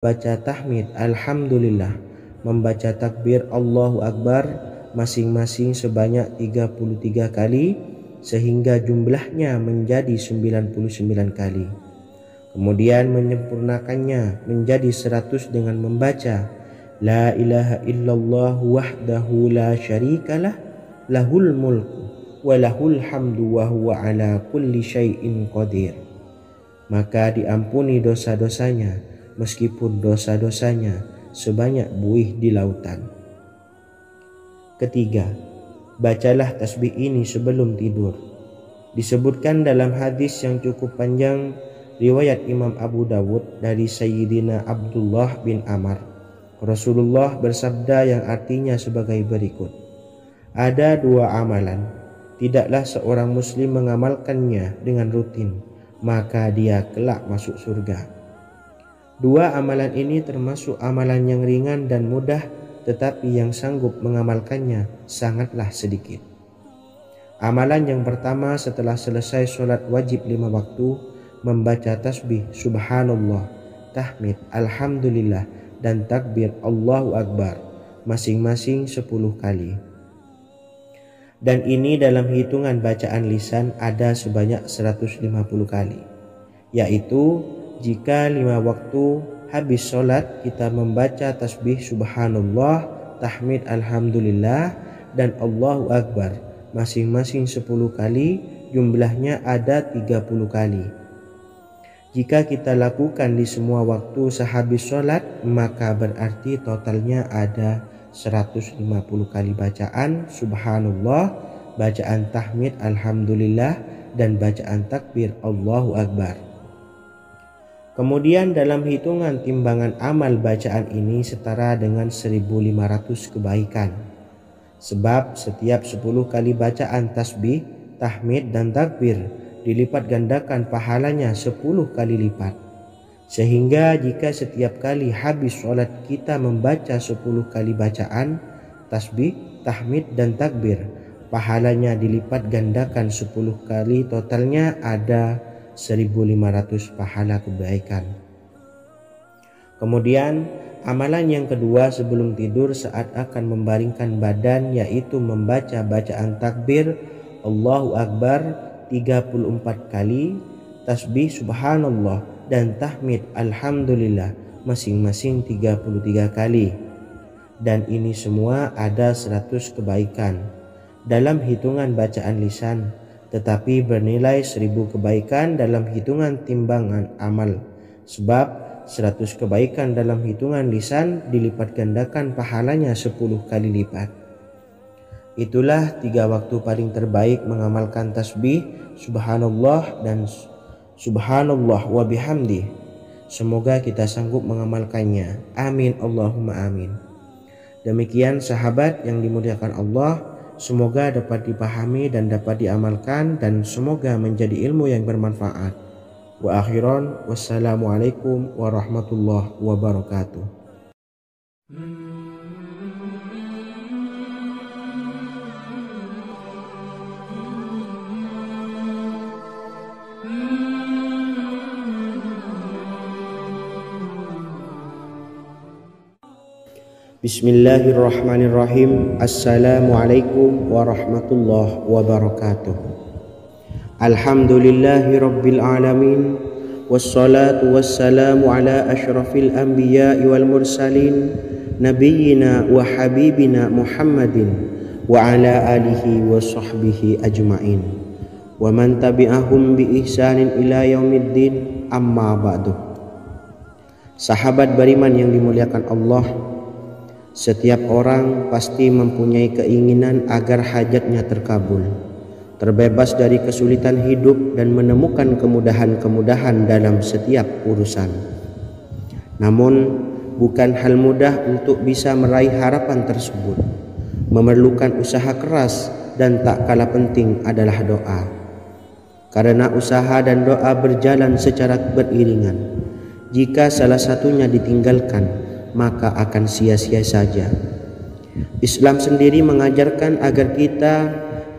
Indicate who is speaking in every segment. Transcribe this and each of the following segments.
Speaker 1: baca tahmid alhamdulillah, membaca takbir Allahu Akbar masing-masing sebanyak 33 kali sehingga jumlahnya menjadi 99 kali. Kemudian menyempurnakannya menjadi 100 dengan membaca La ilaha illallah wahdahu la syarikalah lahul mulku wa lahul hamdu wa huwa ala kulli syai'in qadir. Maka diampuni dosa-dosanya meskipun dosa-dosanya sebanyak buih di lautan. Ketiga, bacalah tasbih ini sebelum tidur. Disebutkan dalam hadis yang cukup panjang riwayat Imam Abu Dawud dari Sayyidina Abdullah bin Amr, Rasulullah bersabda yang artinya sebagai berikut. Ada dua amalan, tidaklah seorang muslim mengamalkannya dengan rutin, maka dia kelak masuk surga. Dua amalan ini termasuk amalan yang ringan dan mudah, tetapi yang sanggup mengamalkannya sangatlah sedikit. Amalan yang pertama setelah selesai sholat wajib 5 waktu, membaca tasbih subhanallah, tahmid alhamdulillah, dan takbir Allahu Akbar masing-masing 10 kali. Dan ini dalam hitungan bacaan lisan ada sebanyak 150 kali, yaitu jika 5 waktu habis sholat kita membaca tasbih subhanallah, tahmid alhamdulillah, dan Allahu Akbar masing-masing 10 kali, jumlahnya ada 30 kali. Jika kita lakukan di semua waktu sehabis sholat, maka berarti totalnya ada 150 kali bacaan subhanallah, bacaan tahmid alhamdulillah, dan bacaan takbir Allahu Akbar. Kemudian dalam hitungan timbangan amal bacaan ini setara dengan 1500 kebaikan. Sebab setiap 10 kali bacaan tasbih, tahmid, dan takbir dilipat gandakan pahalanya 10 kali lipat. Sehingga jika setiap kali habis sholat kita membaca 10 kali bacaan tasbih, tahmid, dan takbir, pahalanya dilipat gandakan 10 kali, totalnya ada 1500 pahala kebaikan. Kemudian amalan yang kedua sebelum tidur saat akan membaringkan badan, yaitu membaca bacaan takbir Allahu Akbar 34 kali, tasbih subhanallah, dan tahmid alhamdulillah masing-masing 33 kali. Dan ini semua ada 100 kebaikan dalam hitungan bacaan lisan, tetapi bernilai 1000 kebaikan dalam hitungan timbangan amal. Sebab 100 kebaikan dalam hitungan lisan dilipat gandakan pahalanya 10 kali lipat. Itulah 3 waktu paling terbaik mengamalkan tasbih subhanallah dan subhanallah wa bihamdi. Semoga kita sanggup mengamalkannya. Amin Allahumma amin. Demikian sahabat yang dimuliakan Allah, semoga dapat dipahami dan dapat diamalkan, dan semoga menjadi ilmu yang bermanfaat. Wa akhiran, wassalamualaikum warahmatullahi wabarakatuh. Bismillahirrahmanirrahim. Assalamualaikum warahmatullahi wabarakatuh. Alhamdulillahi rabbil alamin, wassalatu wassalamu ala ashrafil anbiya'i wal mursalin, nabiyyina wa habibina Muhammadin wa ala alihi wa sahbihi ajma'in, wa man tabi'ahum bi ihsanin ila yaumiddin, amma ba'du. Sahabat beriman yang dimuliakan Allah, setiap orang pasti mempunyai keinginan agar hajatnya terkabul, terbebas dari kesulitan hidup, dan menemukan kemudahan-kemudahan dalam setiap urusan. Namun, bukan hal mudah untuk bisa meraih harapan tersebut. Memerlukan usaha keras, dan tak kalah penting adalah doa. Karena usaha dan doa berjalan secara beriringan. Jika salah satunya ditinggalkan, maka akan sia-sia saja. Islam sendiri mengajarkan agar kita,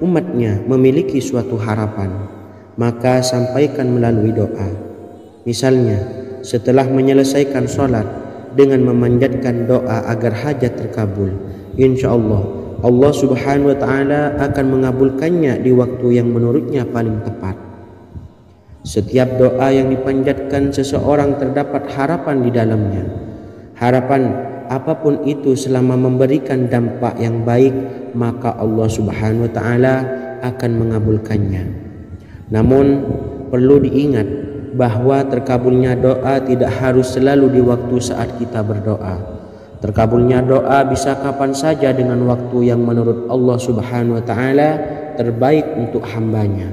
Speaker 1: umatnya, memiliki suatu harapan, maka sampaikan melalui doa. Misalnya, setelah menyelesaikan sholat, dengan memanjatkan doa agar hajat terkabul. Insya Allah, Allah Subhanahu wa Ta'ala akan mengabulkannya di waktu yang menurutnya paling tepat. Setiap doa yang dipanjatkan seseorang terdapat harapan di dalamnya. Harapan apapun itu selama memberikan dampak yang baik, maka Allah Subhanahu wa Ta'ala akan mengabulkannya. Namun perlu diingat bahwa terkabulnya doa tidak harus selalu di waktu saat kita berdoa. Terkabulnya doa bisa kapan saja dengan waktu yang menurut Allah Subhanahu wa Ta'ala terbaik untuk hambanya.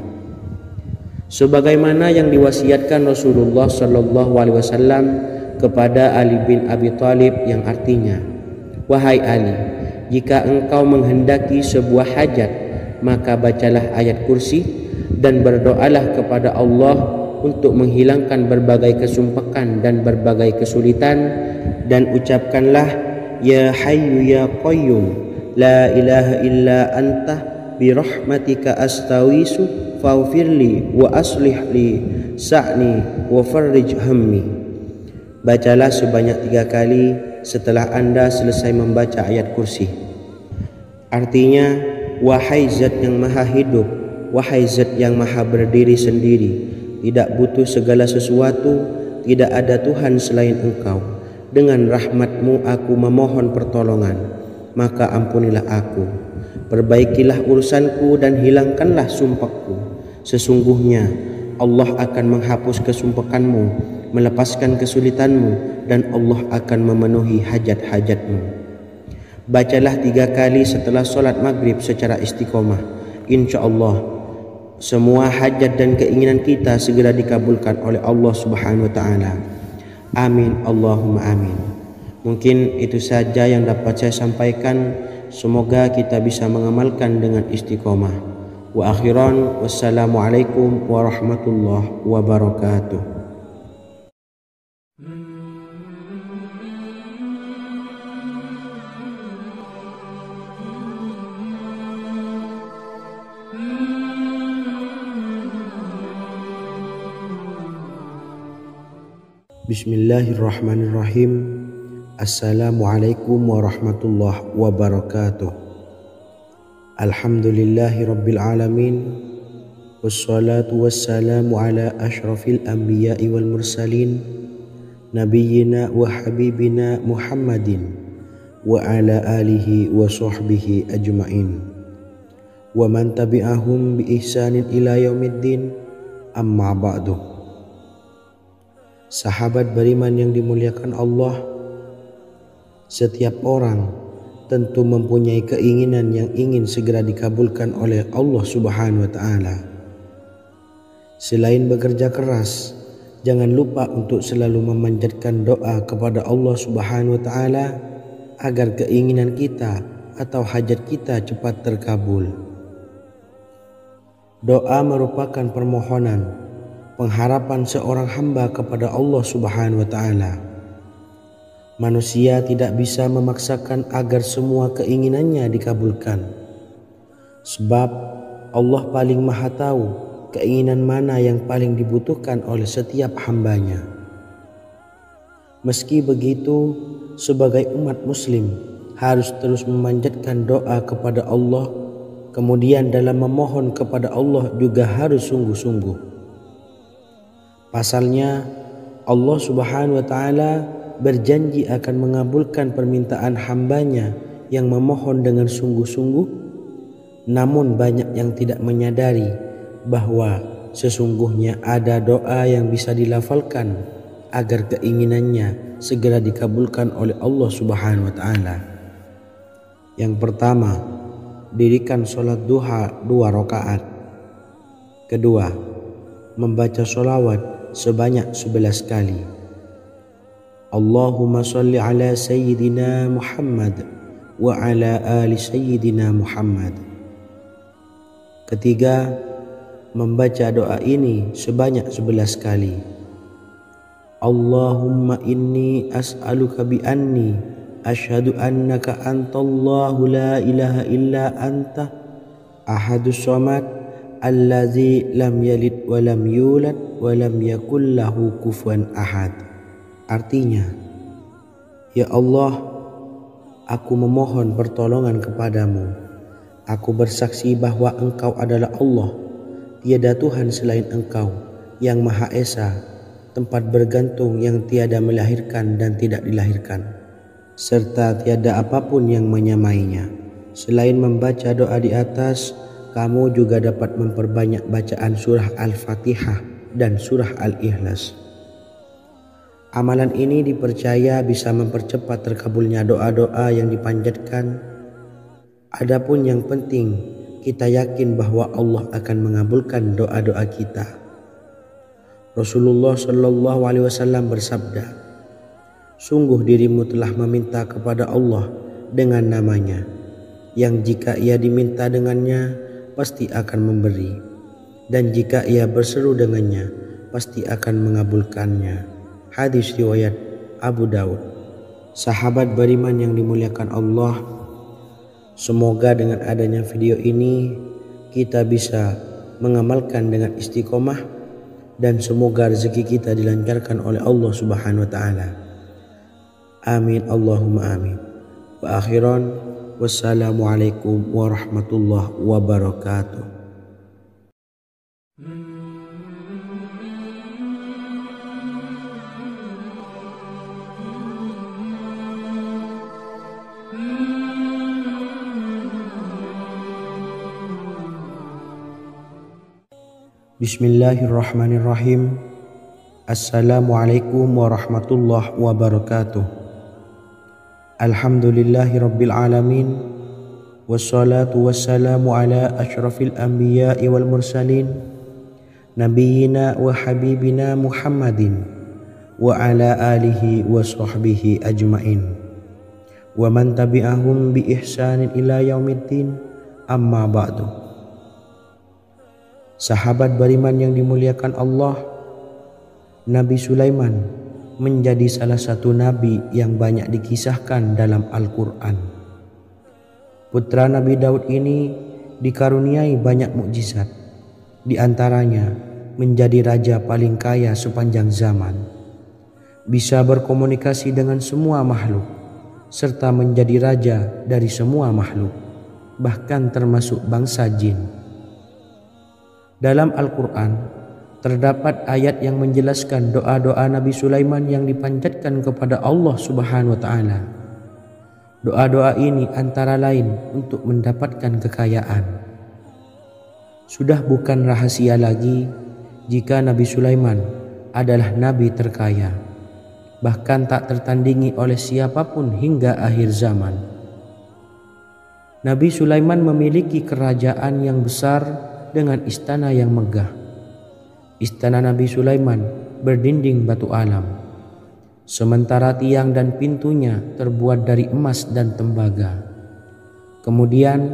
Speaker 1: Sebagaimana yang diwasiatkan Rasulullah Sallallahu Alaihi Wasallam kepada Ali bin Abi Thalib, yang artinya, "Wahai Ali, jika engkau menghendaki sebuah hajat, maka bacalah ayat kursi dan berdoalah kepada Allah untuk menghilangkan berbagai kesumpakan dan berbagai kesulitan, dan ucapkanlah, Ya Hayyu Ya Qayyum, La ilaha illa anta birahmatika astawisu faghfirli wa aslih li sa'ni wa farrij hammi." Bacalah sebanyak 3 kali setelah Anda selesai membaca ayat kursi. Artinya, wahai zat yang maha hidup, wahai zat yang maha berdiri sendiri, tidak butuh segala sesuatu, tidak ada Tuhan selain Engkau. Dengan rahmat-Mu aku memohon pertolongan, maka ampunilah aku. Perbaikilah urusanku dan hilangkanlah sumpahku. Sesungguhnya Allah akan menghapus kesumpahanmu, melepaskan kesulitanmu, dan Allah akan memenuhi hajat-hajatmu. Bacalah 3 kali setelah sholat maghrib secara istiqomah. Insya Allah semua hajat dan keinginan kita segera dikabulkan oleh Allah Subhanahu wa Ta'ala. Amin Allahumma amin. Mungkin itu saja yang dapat saya sampaikan. Semoga kita bisa mengamalkan dengan istiqomah. Wa akhiran, wassalamualaikum warahmatullahi wabarakatuh. Bismillahirrahmanirrahim. Assalamualaikum warahmatullahi wabarakatuh. Alhamdulillahi rabbil alamin. Wassalatu wassalamu ala ashrafil anbiya'i wal mursalin, nabiyyina wa habibina Muhammadin wa ala alihi wa sahbihi ajma'in wa man tabi'ahum bi ihsanin ila yaumiddin, amma ba'du. Sahabat beriman yang dimuliakan Allah, setiap orang tentu mempunyai keinginan yang ingin segera dikabulkan oleh Allah Subhanahu wa Ta'ala. Selain bekerja keras, jangan lupa untuk selalu memanjatkan doa kepada Allah Subhanahu wa Ta'ala agar keinginan kita atau hajat kita cepat terkabul. Doa merupakan permohonan, pengharapan seorang hamba kepada Allah Subhanahu wa Ta'ala. Manusia tidak bisa memaksakan agar semua keinginannya dikabulkan, sebab Allah paling maha tahu keinginan mana yang paling dibutuhkan oleh setiap hambanya. Meski begitu, sebagai umat muslim harus terus memanjatkan doa kepada Allah, kemudian dalam memohon kepada Allah juga harus sungguh-sungguh. Pasalnya, Allah Subhanahu wa Ta'ala berjanji akan mengabulkan permintaan hambanya yang memohon dengan sungguh-sungguh. Namun banyak yang tidak menyadari bahwa sesungguhnya ada doa yang bisa dilafalkan agar keinginannya segera dikabulkan oleh Allah Subhanahu wa Ta'ala. Yang pertama, dirikan sholat duha 2 rakaat. Kedua, membaca sholawat sebanyak 11 kali. Allahumma sholli ala sayyidina Muhammad wa ala ali sayyidina Muhammad. Ketiga, membaca doa ini sebanyak 11 kali. Allahumma inni as'aluka bi anni asyhadu annaka antallahu la ilaha illa anta ahadus samad allazi lam yalid wa lam yulad wa lam yakul lahu kufuwan ahad. Artinya, Ya Allah, aku memohon pertolongan kepadamu. Aku bersaksi bahwa Engkau adalah Allah, tiada Tuhan selain Engkau, yang Maha Esa, tempat bergantung yang tiada melahirkan dan tidak dilahirkan, serta tiada apapun yang menyamainya. Selain membaca doa di atas, kamu juga dapat memperbanyak bacaan surah Al-Fatihah dan surah Al-Ikhlas. Amalan ini dipercaya bisa mempercepat terkabulnya doa-doa yang dipanjatkan. Adapun yang penting, kita yakin bahwa Allah akan mengabulkan doa-doa kita. Rasulullah Shallallahu Alaihi Wasallam bersabda, sungguh dirimu telah meminta kepada Allah dengan namanya, yang jika ia diminta dengannya, pasti akan memberi, dan jika ia berseru dengannya, pasti akan mengabulkannya. Hadis riwayat Abu Daud. Sahabat beriman yang dimuliakan Allah, semoga dengan adanya video ini kita bisa mengamalkan dengan istiqomah, dan semoga rezeki kita dilancarkan oleh Allah Subhanahu wa taala. Amin Allahumma amin. Wa akhiran, wassalamualaikum warahmatullahi wabarakatuh. Bismillahirrahmanirrahim. Assalamualaikum warahmatullahi wabarakatuh. Alhamdulillahi rabbil alamin. Wassalatu wassalamu ala ashrafil anbiya'i wal mursalin, nabiyyina wa habibina Muhammadin wa ala alihi wa sahbihi ajmain, wa man tabi'ahum bi ihsanin ila yaumiddin, amma ba'du. Sahabat beriman yang dimuliakan Allah, Nabi Sulaiman menjadi salah satu nabi yang banyak dikisahkan dalam Al-Quran. Putra Nabi Daud ini dikaruniai banyak mukjizat, di antaranya menjadi raja paling kaya sepanjang zaman, bisa berkomunikasi dengan semua makhluk, serta menjadi raja dari semua makhluk, bahkan termasuk bangsa jin. Dalam Al-Quran terdapat ayat yang menjelaskan doa-doa Nabi Sulaiman yang dipanjatkan kepada Allah Subhanahu wa taala. Doa-doa ini antara lain untuk mendapatkan kekayaan. Sudah bukan rahasia lagi jika Nabi Sulaiman adalah nabi terkaya, bahkan tak tertandingi oleh siapapun hingga akhir zaman. Nabi Sulaiman memiliki kerajaan yang besar dengan istana yang megah. Istana Nabi Sulaiman berdinding batu alam, sementara tiang dan pintunya terbuat dari emas dan tembaga. Kemudian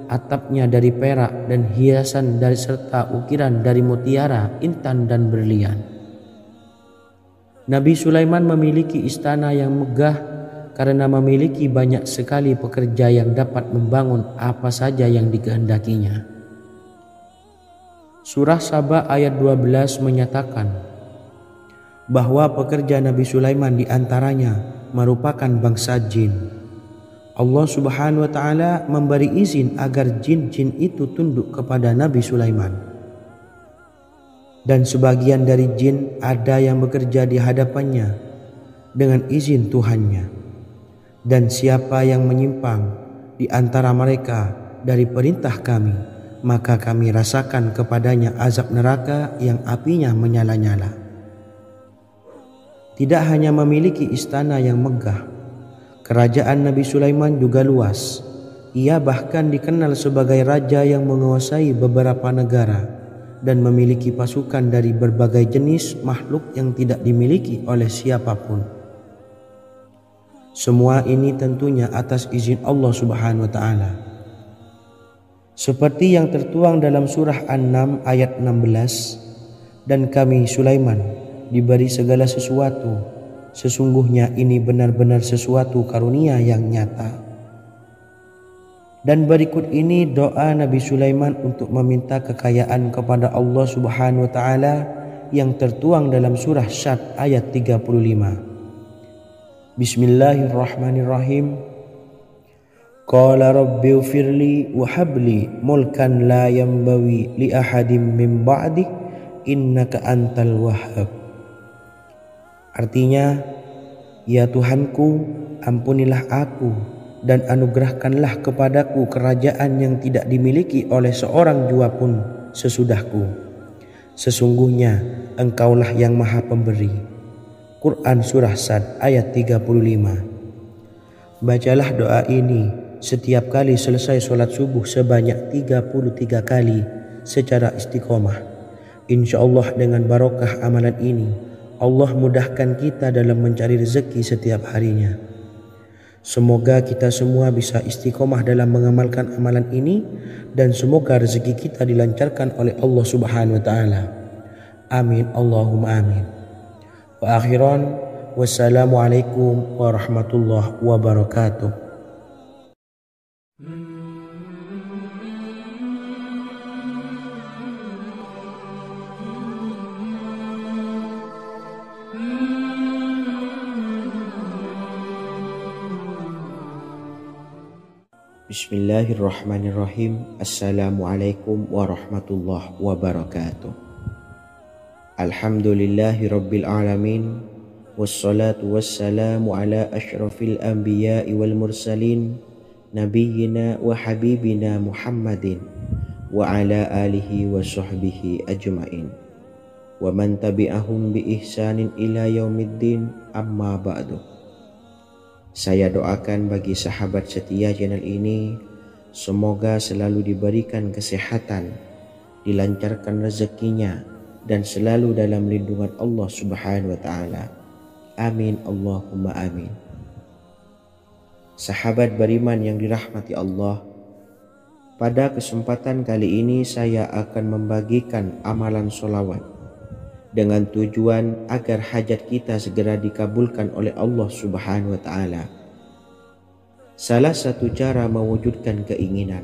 Speaker 1: atapnya dari perak dan hiasan dari serta ukiran dari mutiara, intan dan berlian. Nabi Sulaiman memiliki istana yang megah karena memiliki banyak sekali pekerja yang dapat membangun apa saja yang dikehendakinya. Surah Saba ayat 12 menyatakan bahwa pekerja Nabi Sulaiman diantaranya merupakan bangsa jin. Allah Subhanahu wa taala memberi izin agar jin-jin itu tunduk kepada Nabi Sulaiman. Dan sebagian dari jin ada yang bekerja di hadapannya dengan izin Tuhannya. Dan siapa yang menyimpang di antara mereka dari perintah kami, maka kami rasakan kepadanya azab neraka yang apinya menyala-nyala. Tidak hanya memiliki istana yang megah, kerajaan Nabi Sulaiman juga luas. Ia bahkan dikenal sebagai raja yang menguasai beberapa negara dan memiliki pasukan dari berbagai jenis makhluk yang tidak dimiliki oleh siapapun. Semua ini tentunya atas izin Allah Subhanahu wa taala. Seperti yang tertuang dalam surah An-Naml ayat 16, dan kami Sulaiman diberi segala sesuatu, sesungguhnya ini benar-benar sesuatu karunia yang nyata. Dan berikut ini doa Nabi Sulaiman untuk meminta kekayaan kepada Allah Subhanahu wa taala yang tertuang dalam surah Syad ayat 35. Bismillahirrahmanirrahim. Qala rabbi ighfirli wa habli mulkan la yanbawi li ahadin min ba'di innaka antal wahhab. Artinya, ya Tuhanku, ampunilah aku dan anugerahkanlah kepadaku kerajaan yang tidak dimiliki oleh seorang jua pun sesudahku. Sesungguhnya Engkaulah yang Maha Pemberi. Quran Surah Sad ayat 35. Bacalah doa ini setiap kali selesai sholat subuh sebanyak 33 kali secara istiqomah. Insya Allah dengan barokah amalan ini, Allah mudahkan kita dalam mencari rezeki setiap harinya. Semoga kita semua bisa istiqomah dalam mengamalkan amalan ini dan semoga rezeki kita dilancarkan oleh Allah Subhanahu wa taala. Amin Allahumma amin. Wa akhiran, wassalamualaikum warahmatullahi wabarakatuh. Bismillahirrahmanirrahim. Assalamualaikum warahmatullahi wabarakatuh. Alhamdulillahi rabbil alamin. Wassalatu wassalamu ala ashrafil anbiya'i wal mursalin, nabiyyina wa habibina Muhammadin wa ala alihi wa sahbihi ajma'in wa man tabi'ahum bi ihsanin ila yaumiddin, amma ba'du. Saya doakan bagi sahabat setia channel ini, semoga selalu diberikan kesehatan, dilancarkan rezekinya, dan selalu dalam lindungan Allah Subhanahu wa taala. Amin Allahumma amin. Sahabat beriman yang dirahmati Allah, pada kesempatan kali ini saya akan membagikan amalan sholawat dengan tujuan agar hajat kita segera dikabulkan oleh Allah Subhanahu wa taala. Salah satu cara mewujudkan keinginan,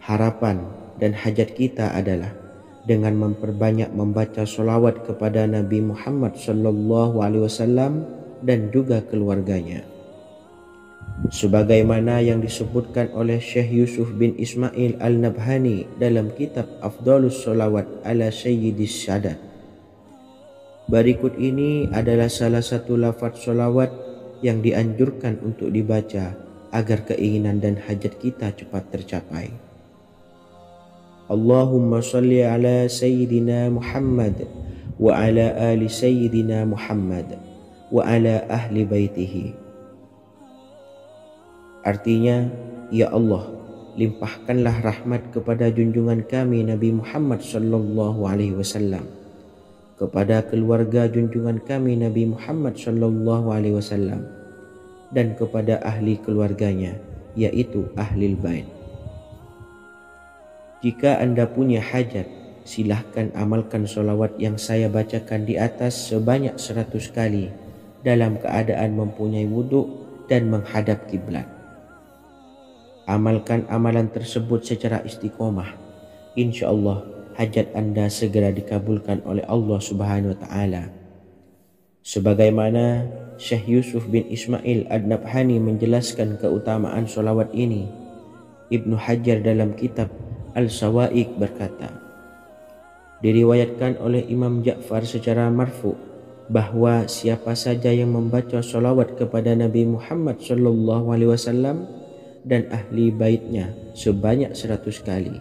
Speaker 1: harapan, dan hajat kita adalah dengan memperbanyak membaca sholawat kepada Nabi Muhammad SAW dan juga keluarganya. Sebagaimana yang disebutkan oleh Syekh Yusuf bin Ismail Al-Nabhani dalam kitab Afdhalus Sholawat ala Sayyidis Sadat. Berikut ini adalah salah satu lafaz sholawat yang dianjurkan untuk dibaca agar keinginan dan hajat kita cepat tercapai. Allahumma salli ala Sayyidina Muhammad wa ala ali Sayyidina Muhammad wa ala ahli baitihi. Artinya, ya Allah, limpahkanlah rahmat kepada junjungan kami Nabi Muhammad sallallahu alaihi wasallam, kepada keluarga junjungan kami Nabi Muhammad sallallahu alaihi wasallam, dan kepada ahli keluarganya, yaitu ahlil bait. Jika Anda punya hajat, silahkan amalkan sholawat yang saya bacakan di atas sebanyak 100 kali dalam keadaan mempunyai wudhu dan menghadap kiblat. Amalkan amalan tersebut secara istiqomah. Insya Allah hajat Anda segera dikabulkan oleh Allah Subhanahu wa taala. Sebagaimana Syekh Yusuf bin Ismail Ad-Nabhani menjelaskan keutamaan sholawat ini, Ibnu Hajar dalam kitab Al-Sawa'iq berkata, diriwayatkan oleh Imam Ja'far secara marfu bahwa siapa saja yang membaca sholawat kepada Nabi Muhammad SAW dan ahli baitnya sebanyak 100 kali,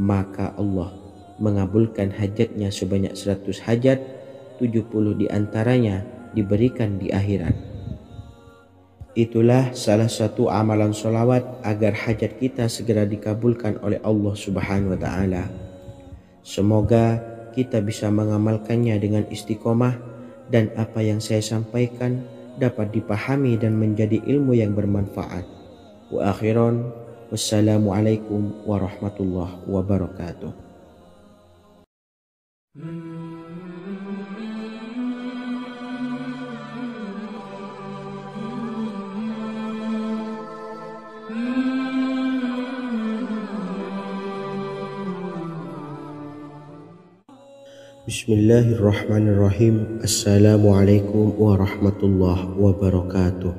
Speaker 1: maka Allah mengabulkan hajatnya sebanyak 100 hajat, 70 diantaranya diberikan di akhirat. Itulah salah satu amalan sholawat agar hajat kita segera dikabulkan oleh Allah Subhanahu wa taala. Semoga kita bisa mengamalkannya dengan istiqomah dan apa yang saya sampaikan dapat dipahami dan menjadi ilmu yang bermanfaat. Wa akhiran, wassalamualaikum warahmatullahi wabarakatuh. Bismillahirrahmanirrahim. Assalamualaikum warahmatullahi wabarakatuh.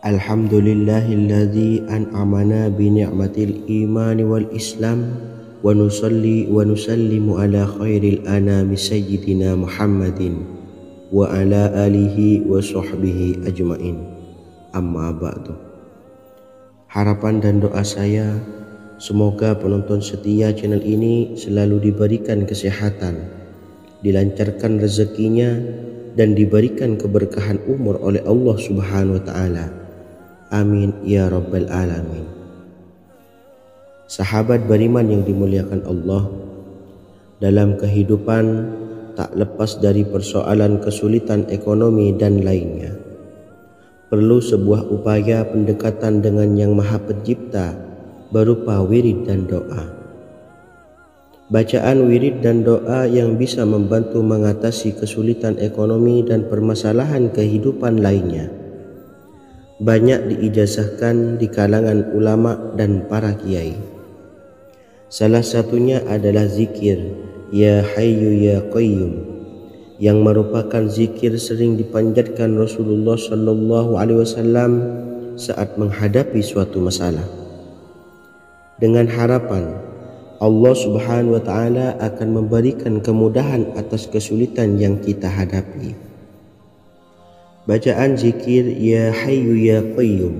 Speaker 1: Alhamdulillahilladzi an'amana bi ni'matil imani wal islam wa nusalli wa nusallimu ala khairil anami sayyidina Muhammadin wa ala alihi wa sahbihi ajmain. Amma ba'du. Harapan dan doa saya, semoga penonton setia channel ini selalu diberikan kesehatan, dilancarkan rezekinya, dan diberikan keberkahan umur oleh Allah Subhanahu wa Ta'ala. Amin ya Rabbal Alamin. Sahabat beriman yang dimuliakan Allah, dalam kehidupan tak lepas dari persoalan kesulitan ekonomi dan lainnya. Perlu sebuah upaya pendekatan dengan Yang Maha Pencipta berupa wirid dan doa. Bacaan wirid dan doa yang bisa membantu mengatasi kesulitan ekonomi dan permasalahan kehidupan lainnya banyak diijazahkan di kalangan ulama dan para kiai. Salah satunya adalah zikir Ya Hayyu Ya Qayyum, yang merupakan zikir sering dipanjatkan Rasulullah SAW saat menghadapi suatu masalah, dengan harapan Allah Subhanahu wa Ta'ala akan memberikan kemudahan atas kesulitan yang kita hadapi. Bacaan zikir Ya Hayyu Ya Qayyum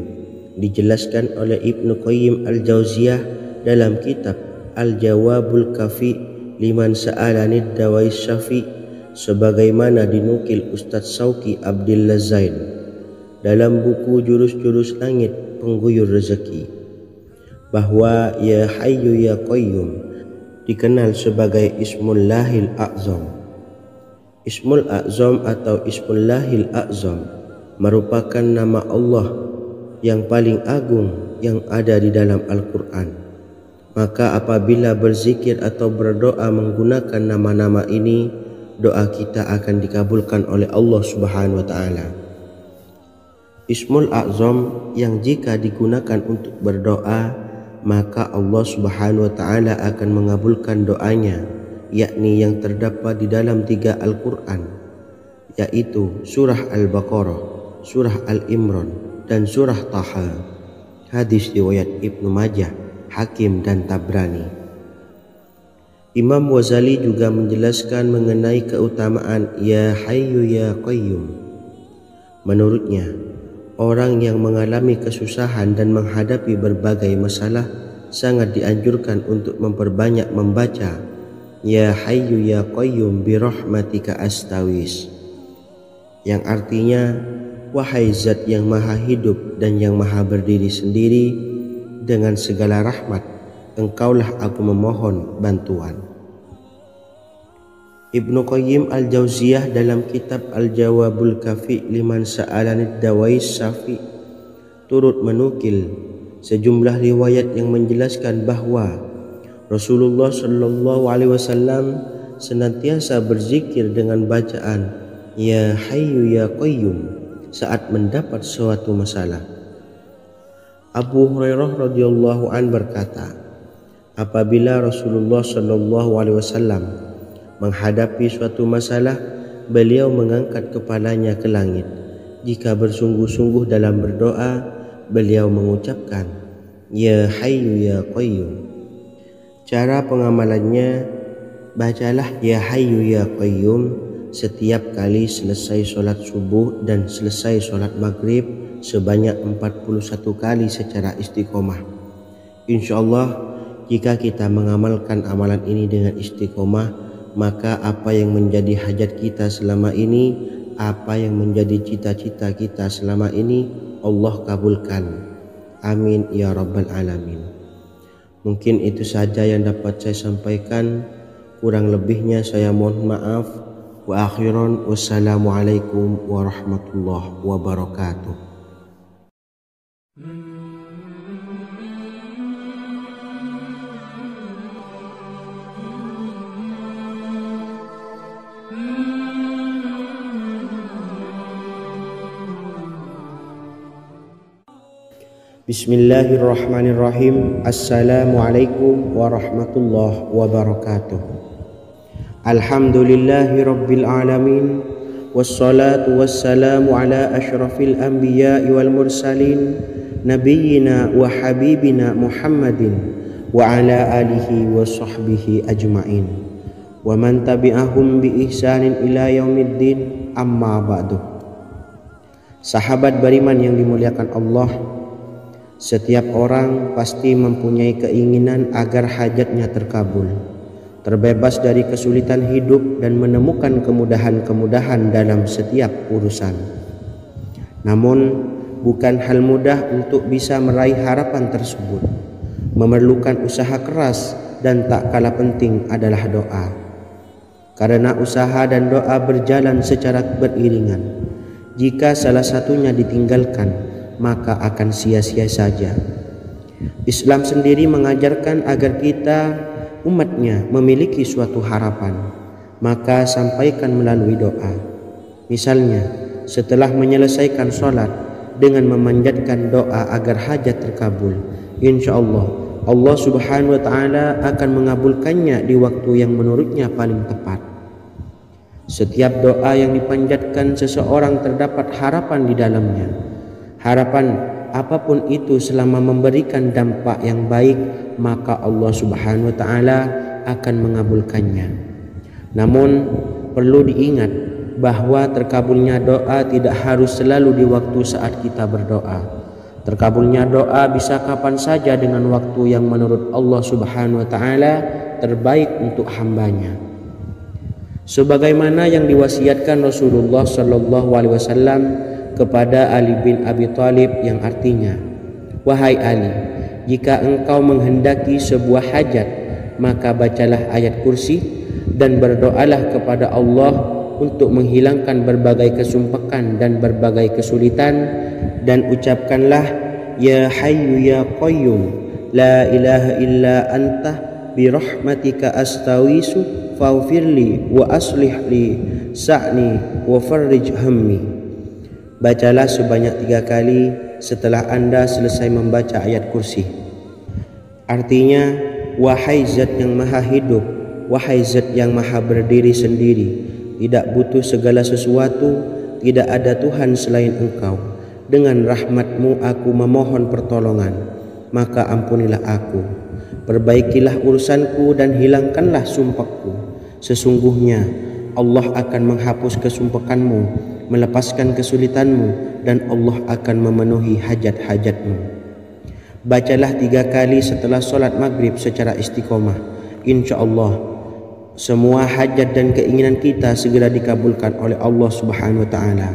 Speaker 1: dijelaskan oleh Ibnu Qayyim Al-Jauziyah dalam kitab Al-Jawabul Kafi liman sa'alanid dawai syafi, sebagaimana dinukil Ustadz Sauki Abdillah Zain dalam buku Jurus-Jurus Langit Pengguyur Rezeki, bahwa Ya Hayyu Ya Qayyum dikenal sebagai Ismullahil A'zam. Ismul A'zam atau Ismullahil A'zam merupakan nama Allah yang paling agung yang ada di dalam Al-Quran. Maka apabila berzikir atau berdoa menggunakan nama-nama ini, doa kita akan dikabulkan oleh Allah Subhanahu wa Ta'ala. Ismul A'zam yang jika digunakan untuk berdoa, maka Allah Subhanahu wa Ta'ala akan mengabulkan doanya, yakni yang terdapat di dalam 3 Al-Quran, yaitu surah Al-Baqarah, surah Al-Imran, dan surah Taha. Hadis riwayat Ibnu Majah, Hakim, dan Tabrani. Imam Ghazali juga menjelaskan mengenai keutamaan Ya Hayyu Ya Qayyum. Menurutnya, orang yang mengalami kesusahan dan menghadapi berbagai masalah sangat dianjurkan untuk memperbanyak membaca Ya Hayyu Ya Qayyum bi rahmatika astawis, yang artinya, wahai zat yang maha hidup dan yang maha berdiri sendiri, dengan segala rahmat engkaulah aku memohon bantuan. Ibnu Qayyim Al-Jauziyah dalam kitab Al-Jawabul Kafi liman sa'alanid dawai syafi turut menukil sejumlah riwayat yang menjelaskan bahwa Rasulullah SAW senantiasa berzikir dengan bacaan Ya Hayyu Ya Qayyum saat mendapat suatu masalah. Abu Hurairah radhiyallahu an berkata, apabila Rasulullah SAW menghadapi suatu masalah, beliau mengangkat kepalanya ke langit. Jika bersungguh-sungguh dalam berdoa, beliau mengucapkan Ya Hayyu Ya Qayyum. Cara pengamalannya, bacalah Ya Hayyu Ya Qayyum setiap kali selesai sholat subuh dan selesai sholat maghrib sebanyak 41 kali secara istiqomah. Insyaallah, jika kita mengamalkan amalan ini dengan istiqomah, maka apa yang menjadi hajat kita selama ini, apa yang menjadi cita-cita kita selama ini, Allah kabulkan. Amin ya Rabbal Alamin. Mungkin itu saja yang dapat saya sampaikan. Kurang lebihnya saya mohon maaf. Wa akhiran, wassalamualaikum warahmatullahi wabarakatuh. Bismillahirrahmanirrahim. Assalamualaikum warahmatullahi wabarakatuh. Alhamdulillahi rabbil alamin. Wassalatu wassalamu ala asyrafil anbiya'i wal mursalin nabiyyina wa habibina Muhammadin wa ala alihi wa sahbihi ajma'in wa man tabi'ahum bi ihsanin ila yaumiddin, amma ba'du. Sahabat beriman yang dimuliakan Allah, setiap orang pasti mempunyai keinginan agar hajatnya terkabul, terbebas dari kesulitan hidup dan menemukan kemudahan-kemudahan dalam setiap urusan. Namun bukan hal mudah untuk bisa meraih harapan tersebut. Memerlukan usaha keras dan tak kalah penting adalah doa. Karena usaha dan doa berjalan secara beriringan. Jika salah satunya ditinggalkan, maka akan sia-sia saja. Islam sendiri mengajarkan agar kita umatnya memiliki suatu harapan, maka sampaikan melalui doa. Misalnya, setelah menyelesaikan sholat dengan memanjatkan doa agar hajat terkabul, insya Allah Allah subhanahu wa ta'ala akan mengabulkannya di waktu yang menurutnya paling tepat. Setiap doa yang dipanjatkan seseorang terdapat harapan di dalamnya. Harapan apapun itu selama memberikan dampak yang baik, maka Allah subhanahu wa ta'ala akan mengabulkannya. Namun perlu diingat bahwa terkabulnya doa tidak harus selalu di waktu saat kita berdoa. Terkabulnya doa bisa kapan saja dengan waktu yang menurut Allah subhanahu wa ta'ala terbaik untuk hambanya. Sebagaimana yang diwasiatkan Rasulullah sallallahu alaihi wasallam kepada Ali bin Abi Thalib, yang artinya, wahai Ali, jika engkau menghendaki sebuah hajat, maka bacalah ayat kursi dan berdoalah kepada Allah untuk menghilangkan berbagai kesumpakan dan berbagai kesulitan, dan ucapkanlah, ya hayyu ya qayyum la ilaha illa anta birahmatika astawisu faghfirli wa aslih li sa'ni wa farrij hammi. Bacalah sebanyak 3 kali setelah Anda selesai membaca ayat kursi. Artinya, wahai zat yang maha hidup, wahai zat yang maha berdiri sendiri, tidak butuh segala sesuatu, tidak ada Tuhan selain Engkau. Dengan rahmat-Mu aku memohon pertolongan, maka ampunilah aku. Perbaikilah urusanku dan hilangkanlah sumpahku. Sesungguhnya Allah akan menghapus kesumpahanmu, melepaskan kesulitanmu, dan Allah akan memenuhi hajat-hajatmu. Bacalah 3 kali setelah sholat maghrib secara istiqomah. Insya Allah semua hajat dan keinginan kita segera dikabulkan oleh Allah subhanahu wa ta'ala.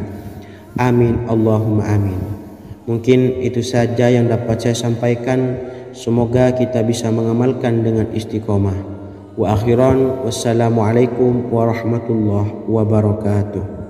Speaker 1: Amin Allahumma amin. Mungkin itu saja yang dapat saya sampaikan. Semoga kita bisa mengamalkan dengan istiqomah. Wa akhiran, wassalamualaikum warahmatullahi wabarakatuh.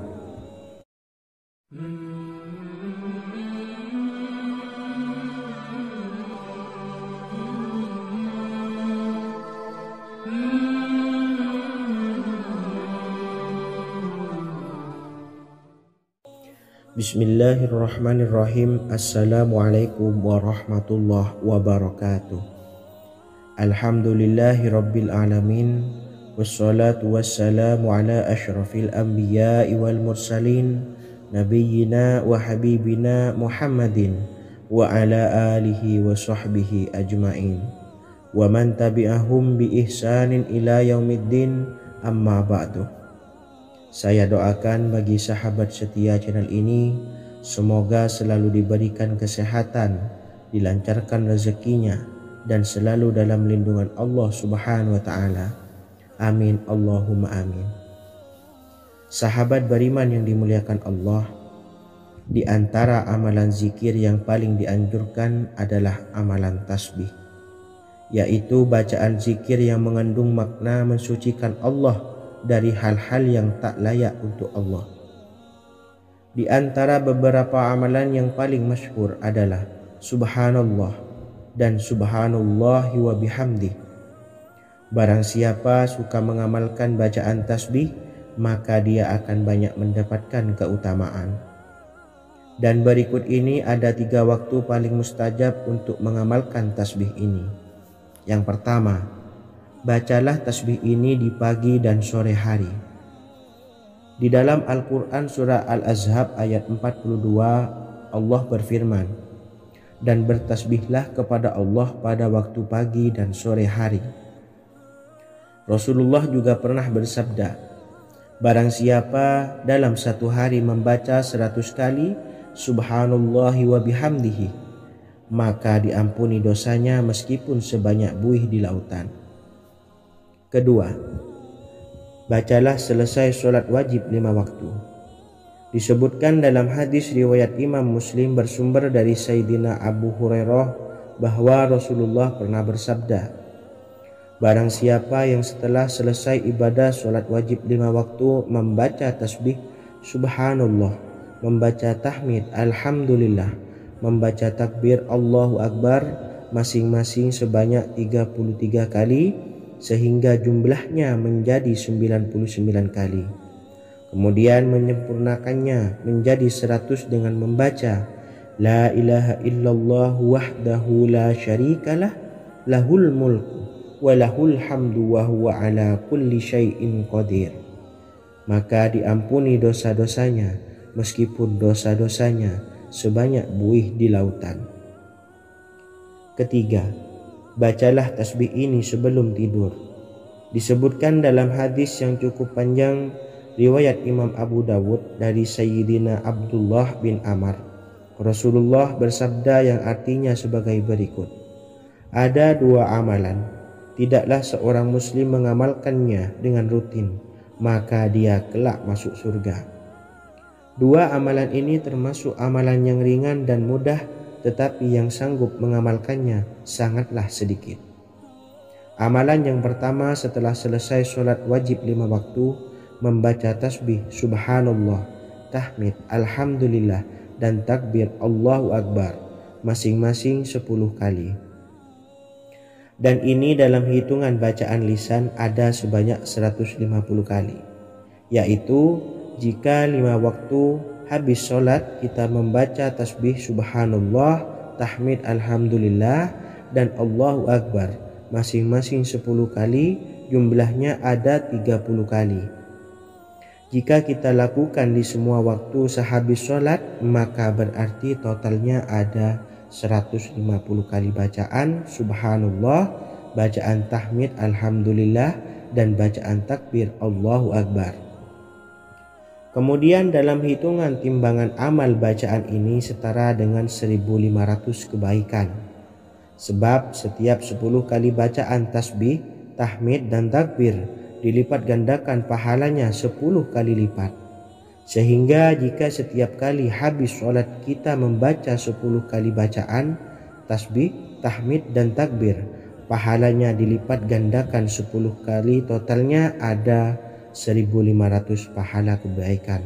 Speaker 1: Bismillahirrahmanirrahim. Assalamualaikum warahmatullahi wabarakatuh. Alhamdulillahi rabbil alamin. Wassalatu wassalamu ala asyrafil anbiya'i wal mursalin nabiyyina wa habibina Muhammadin wa ala alihi wa sahbihi ajma'in wa man tabi'ahum bi ihsanin ila yaumiddin, amma ba'du. Saya doakan bagi sahabat setia channel ini, semoga selalu diberikan kesehatan, dilancarkan rezekinya, dan selalu dalam lindungan Allah subhanahu wa ta'ala. Amin Allahumma amin. Sahabat beriman yang dimuliakan Allah, di antara amalan zikir yang paling dianjurkan adalah amalan tasbih, yaitu bacaan zikir yang mengandung makna mensucikan Allah dari hal-hal yang tak layak untuk Allah. Di antara beberapa amalan yang paling masyhur adalah Subhanallah dan Subhanallahi wa bihamdih. Barang siapa suka mengamalkan bacaan tasbih, maka dia akan banyak mendapatkan keutamaan. Dan berikut ini ada 3 waktu paling mustajab untuk mengamalkan tasbih ini. Yang pertama, Bacalah tasbih ini di pagi dan sore hari. Di dalam Al-Quran surah Al-Ahzab ayat 42 Allah berfirman, dan bertasbihlah kepada Allah pada waktu pagi dan sore hari. Rasulullah juga pernah bersabda, barang siapa dalam satu hari membaca 100 kali Subhanallahi wa bihamdihi, maka diampuni dosanya meskipun sebanyak buih di lautan. Kedua, bacalah selesai sholat wajib 5 waktu. Disebutkan dalam hadis riwayat Imam Muslim bersumber dari Sayyidina Abu Hurairah bahwa Rasulullah pernah bersabda, barang siapa yang setelah selesai ibadah sholat wajib 5 waktu membaca tasbih Subhanallah, membaca tahmid Alhamdulillah, membaca takbir Allahu Akbar masing-masing sebanyak 33 kali sehingga jumlahnya menjadi 99 kali. Kemudian menyempurnakannya menjadi 100 dengan membaca La ilaha illallah wahdahu la syarikalah lahul mulku wa lahul hamdu wa huwa ala kulli syai'in qadir. Maka diampuni dosa-dosanya meskipun dosa-dosanya sebanyak buih di lautan. Ketiga, bacalah tasbih ini sebelum tidur. Disebutkan dalam hadis yang cukup panjang riwayat Imam Abu Dawud dari Sayyidina Abdullah bin Amr, Rasulullah bersabda yang artinya sebagai berikut, ada 2 amalan, tidaklah seorang muslim mengamalkannya dengan rutin, maka dia kelak masuk surga. 2 amalan ini termasuk amalan yang ringan dan mudah, tetapi yang sanggup mengamalkannya sangatlah sedikit. Amalan yang pertama setelah selesai sholat wajib 5 waktu, membaca tasbih Subhanallah, tahmid Alhamdulillah, dan takbir Allahu Akbar masing-masing 10 kali. Dan ini dalam hitungan bacaan lisan ada sebanyak 150 kali, yaitu jika 5 waktu habis sholat kita membaca tasbih Subhanallah, tahmid Alhamdulillah, dan Allahu Akbar masing-masing 10 kali, jumlahnya ada 30 kali. Jika kita lakukan di semua waktu sehabis sholat, maka berarti totalnya ada 150 kali bacaan Subhanallah, bacaan tahmid Alhamdulillah, dan bacaan takbir Allahu Akbar. Kemudian dalam hitungan timbangan amal bacaan ini setara dengan 1500 kebaikan. Sebab setiap 10 kali bacaan tasbih, tahmid, dan takbir dilipat gandakan pahalanya 10 kali lipat. Sehingga jika setiap kali habis sholat kita membaca 10 kali bacaan tasbih, tahmid, dan takbir, pahalanya dilipat gandakan 10 kali, totalnya ada 1500 pahala kebaikan.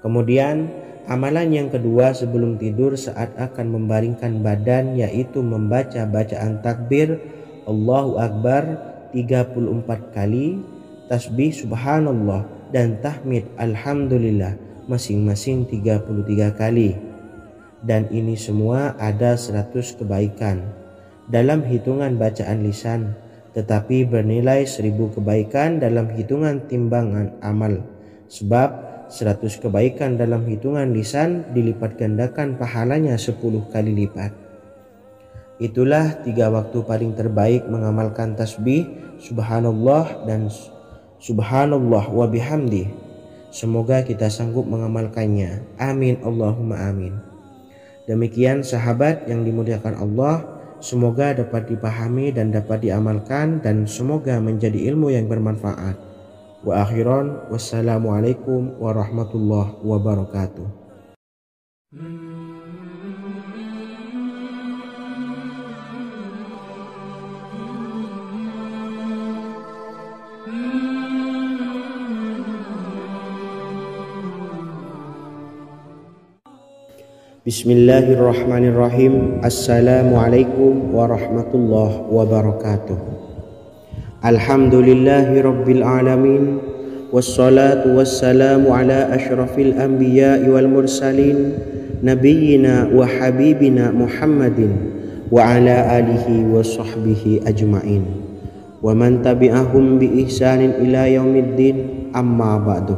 Speaker 1: Kemudian amalan yang kedua sebelum tidur saat akan membaringkan badan, yaitu membaca bacaan takbir Allahu Akbar 34 kali, tasbih Subhanallah, dan tahmid Alhamdulillah masing-masing 33 kali. Dan ini semua ada 100 kebaikan dalam hitungan bacaan lisan, tetapi bernilai 1000 kebaikan dalam hitungan timbangan amal. Sebab 100 kebaikan dalam hitungan lisan dilipat gandakan pahalanya 10 kali lipat. Itulah 3 waktu paling terbaik mengamalkan tasbih Subhanallah dan Subhanallah wa bihamdi. Semoga kita sanggup mengamalkannya. Amin Allahumma amin. Demikian sahabat yang dimuliakan Allah, semoga dapat dipahami dan dapat diamalkan, dan semoga menjadi ilmu yang bermanfaat. Wa akhiran, wassalamualaikum warahmatullahi wabarakatuh. Bismillahirrahmanirrahim. Assalamualaikum warahmatullahi wabarakatuh. Alhamdulillahi rabbil alamin, wassalatu wassalamu ala ashrafil anbiya'i wal mursalin, nabiyyina wa habibina Muhammadin wa ala alihi wa sahbihi ajma'in. wa man tabi'ahum bi ihsanin ila yaumiddin, amma ba'du.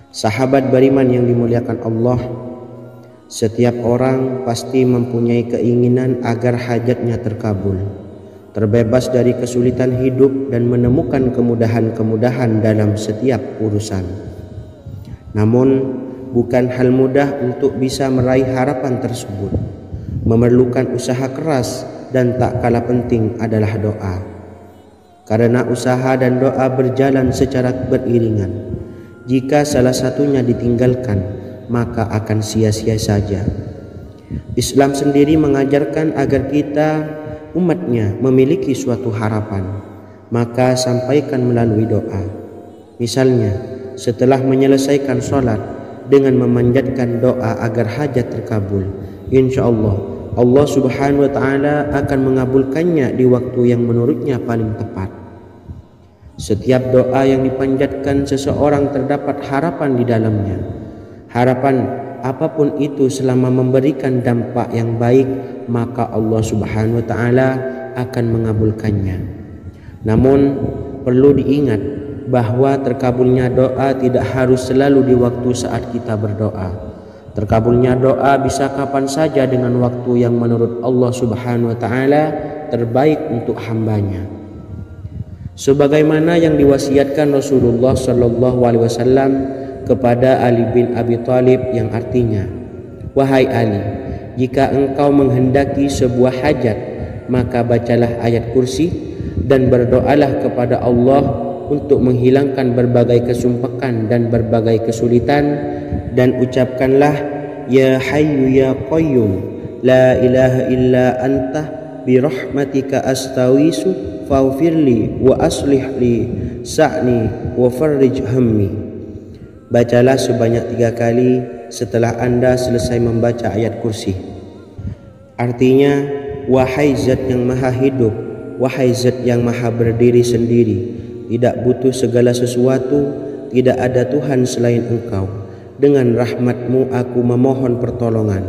Speaker 1: Sahabat beriman yang dimuliakan Allah, setiap orang pasti mempunyai keinginan agar hajatnya terkabul, terbebas dari kesulitan hidup dan menemukan kemudahan-kemudahan dalam setiap urusan. Namun bukan hal mudah untuk bisa meraih harapan tersebut. Memerlukan usaha keras dan tak kalah penting adalah doa. Karena usaha dan doa berjalan secara beriringan. Jika salah satunya ditinggalkan, maka akan sia-sia saja. Islam sendiri mengajarkan agar kita umatnya memiliki suatu harapan, maka sampaikan melalui doa. Misalnya, setelah menyelesaikan sholat dengan memanjatkan doa agar hajat terkabul, insya Allah subhanahu wa ta'ala akan mengabulkannya di waktu yang menurutnya paling tepat. Setiap doa yang dipanjatkan seseorang terdapat harapan di dalamnya. Harapan apapun itu selama memberikan dampak yang baik, maka Allah subhanahu wa ta'ala akan mengabulkannya. Namun perlu diingat bahwa terkabulnya doa tidak harus selalu di waktu saat kita berdoa. Terkabulnya doa bisa kapan saja dengan waktu yang menurut Allah subhanahu wa ta'ala terbaik untuk hambanya. Sebagaimana yang diwasiatkan Rasulullah sallallahu alaihi wasallam kepada Ali bin Abi Thalib, yang artinya, "Wahai Ali, jika engkau menghendaki sebuah hajat, maka bacalah ayat kursi dan berdoalah kepada Allah untuk menghilangkan berbagai kesumpekan dan berbagai kesulitan, dan ucapkanlah, Ya Hayyu Ya Qayyum, La ilaha illa anta birahmatika astawisu faghfirli wa aslih li sa'ni wa farrij hammi." Bacalah sebanyak 3 kali setelah Anda selesai membaca ayat kursi. Artinya, wahai zat yang maha hidup, wahai zat yang maha berdiri sendiri, tidak butuh segala sesuatu, tidak ada Tuhan selain Engkau. Dengan rahmat-Mu aku memohon pertolongan,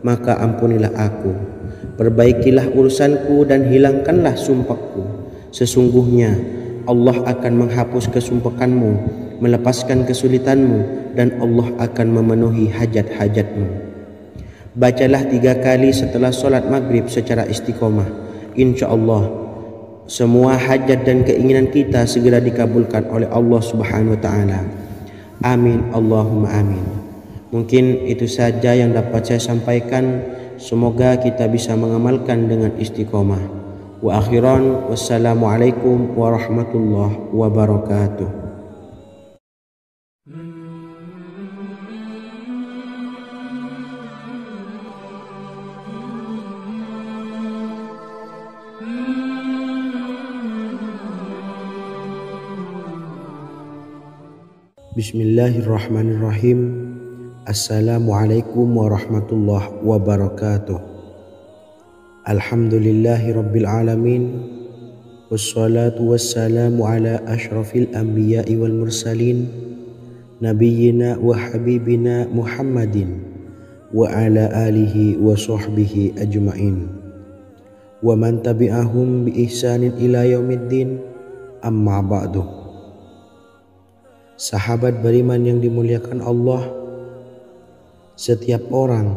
Speaker 1: maka ampunilah aku. Perbaikilah urusanku dan hilangkanlah sumpahku. Sesungguhnya Allah akan menghapus kesumpekanmu, melepaskan kesulitanmu, dan Allah akan memenuhi hajat-hajatmu. Bacalah 3 kali setelah sholat maghrib secara istiqomah. Insya Allah semua hajat dan keinginan kita segera dikabulkan oleh Allah subhanahu wa ta'ala. Amin Allahumma amin. Mungkin itu saja yang dapat saya sampaikan. Semoga kita bisa mengamalkan dengan istiqomah. Wa akhiran, wassalamualaikum warahmatullahi wabarakatuh. Bismillahirrahmanirrahim. Assalamualaikum warahmatullahi wabarakatuh. Alhamdulillahi rabbil alamin, wassalatu wassalamu ala ashrafil anbiya'i wal mursalin, nabiyyina wa habibina Muhammadin wa ala alihi wa sahbihi ajma'in, wa man tabi'ahum bi ihsanin ila yaumiddin, amma ba'du. Sahabat beriman yang dimuliakan Allah, setiap orang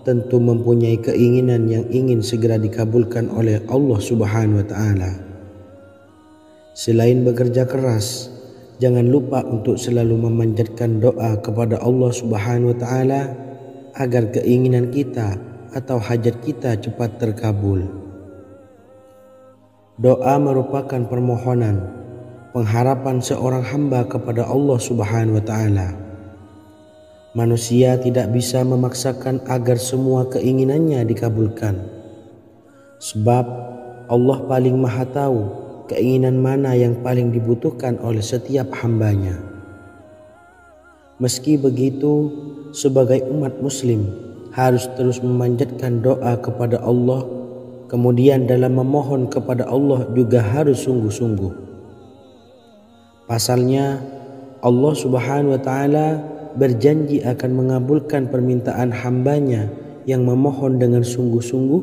Speaker 1: tentu mempunyai keinginan yang ingin segera dikabulkan oleh Allah subhanahu wa ta'ala. Selain bekerja keras, jangan lupa untuk selalu memanjatkan doa kepada Allah subhanahu wa ta'ala agar keinginan kita atau hajat kita cepat terkabul. Doa merupakan permohonan, pengharapan seorang hamba kepada Allah subhanahu wa ta'ala. Manusia tidak bisa memaksakan agar semua keinginannya dikabulkan, sebab Allah paling maha tahu keinginan mana yang paling dibutuhkan oleh setiap hambanya. Meski begitu, sebagai umat muslim harus terus memanjatkan doa kepada Allah, kemudian dalam memohon kepada Allah juga harus sungguh-sungguh. Pasalnya, Allah subhanahu wa ta'ala berjanji akan mengabulkan permintaan hambanya yang memohon dengan sungguh-sungguh.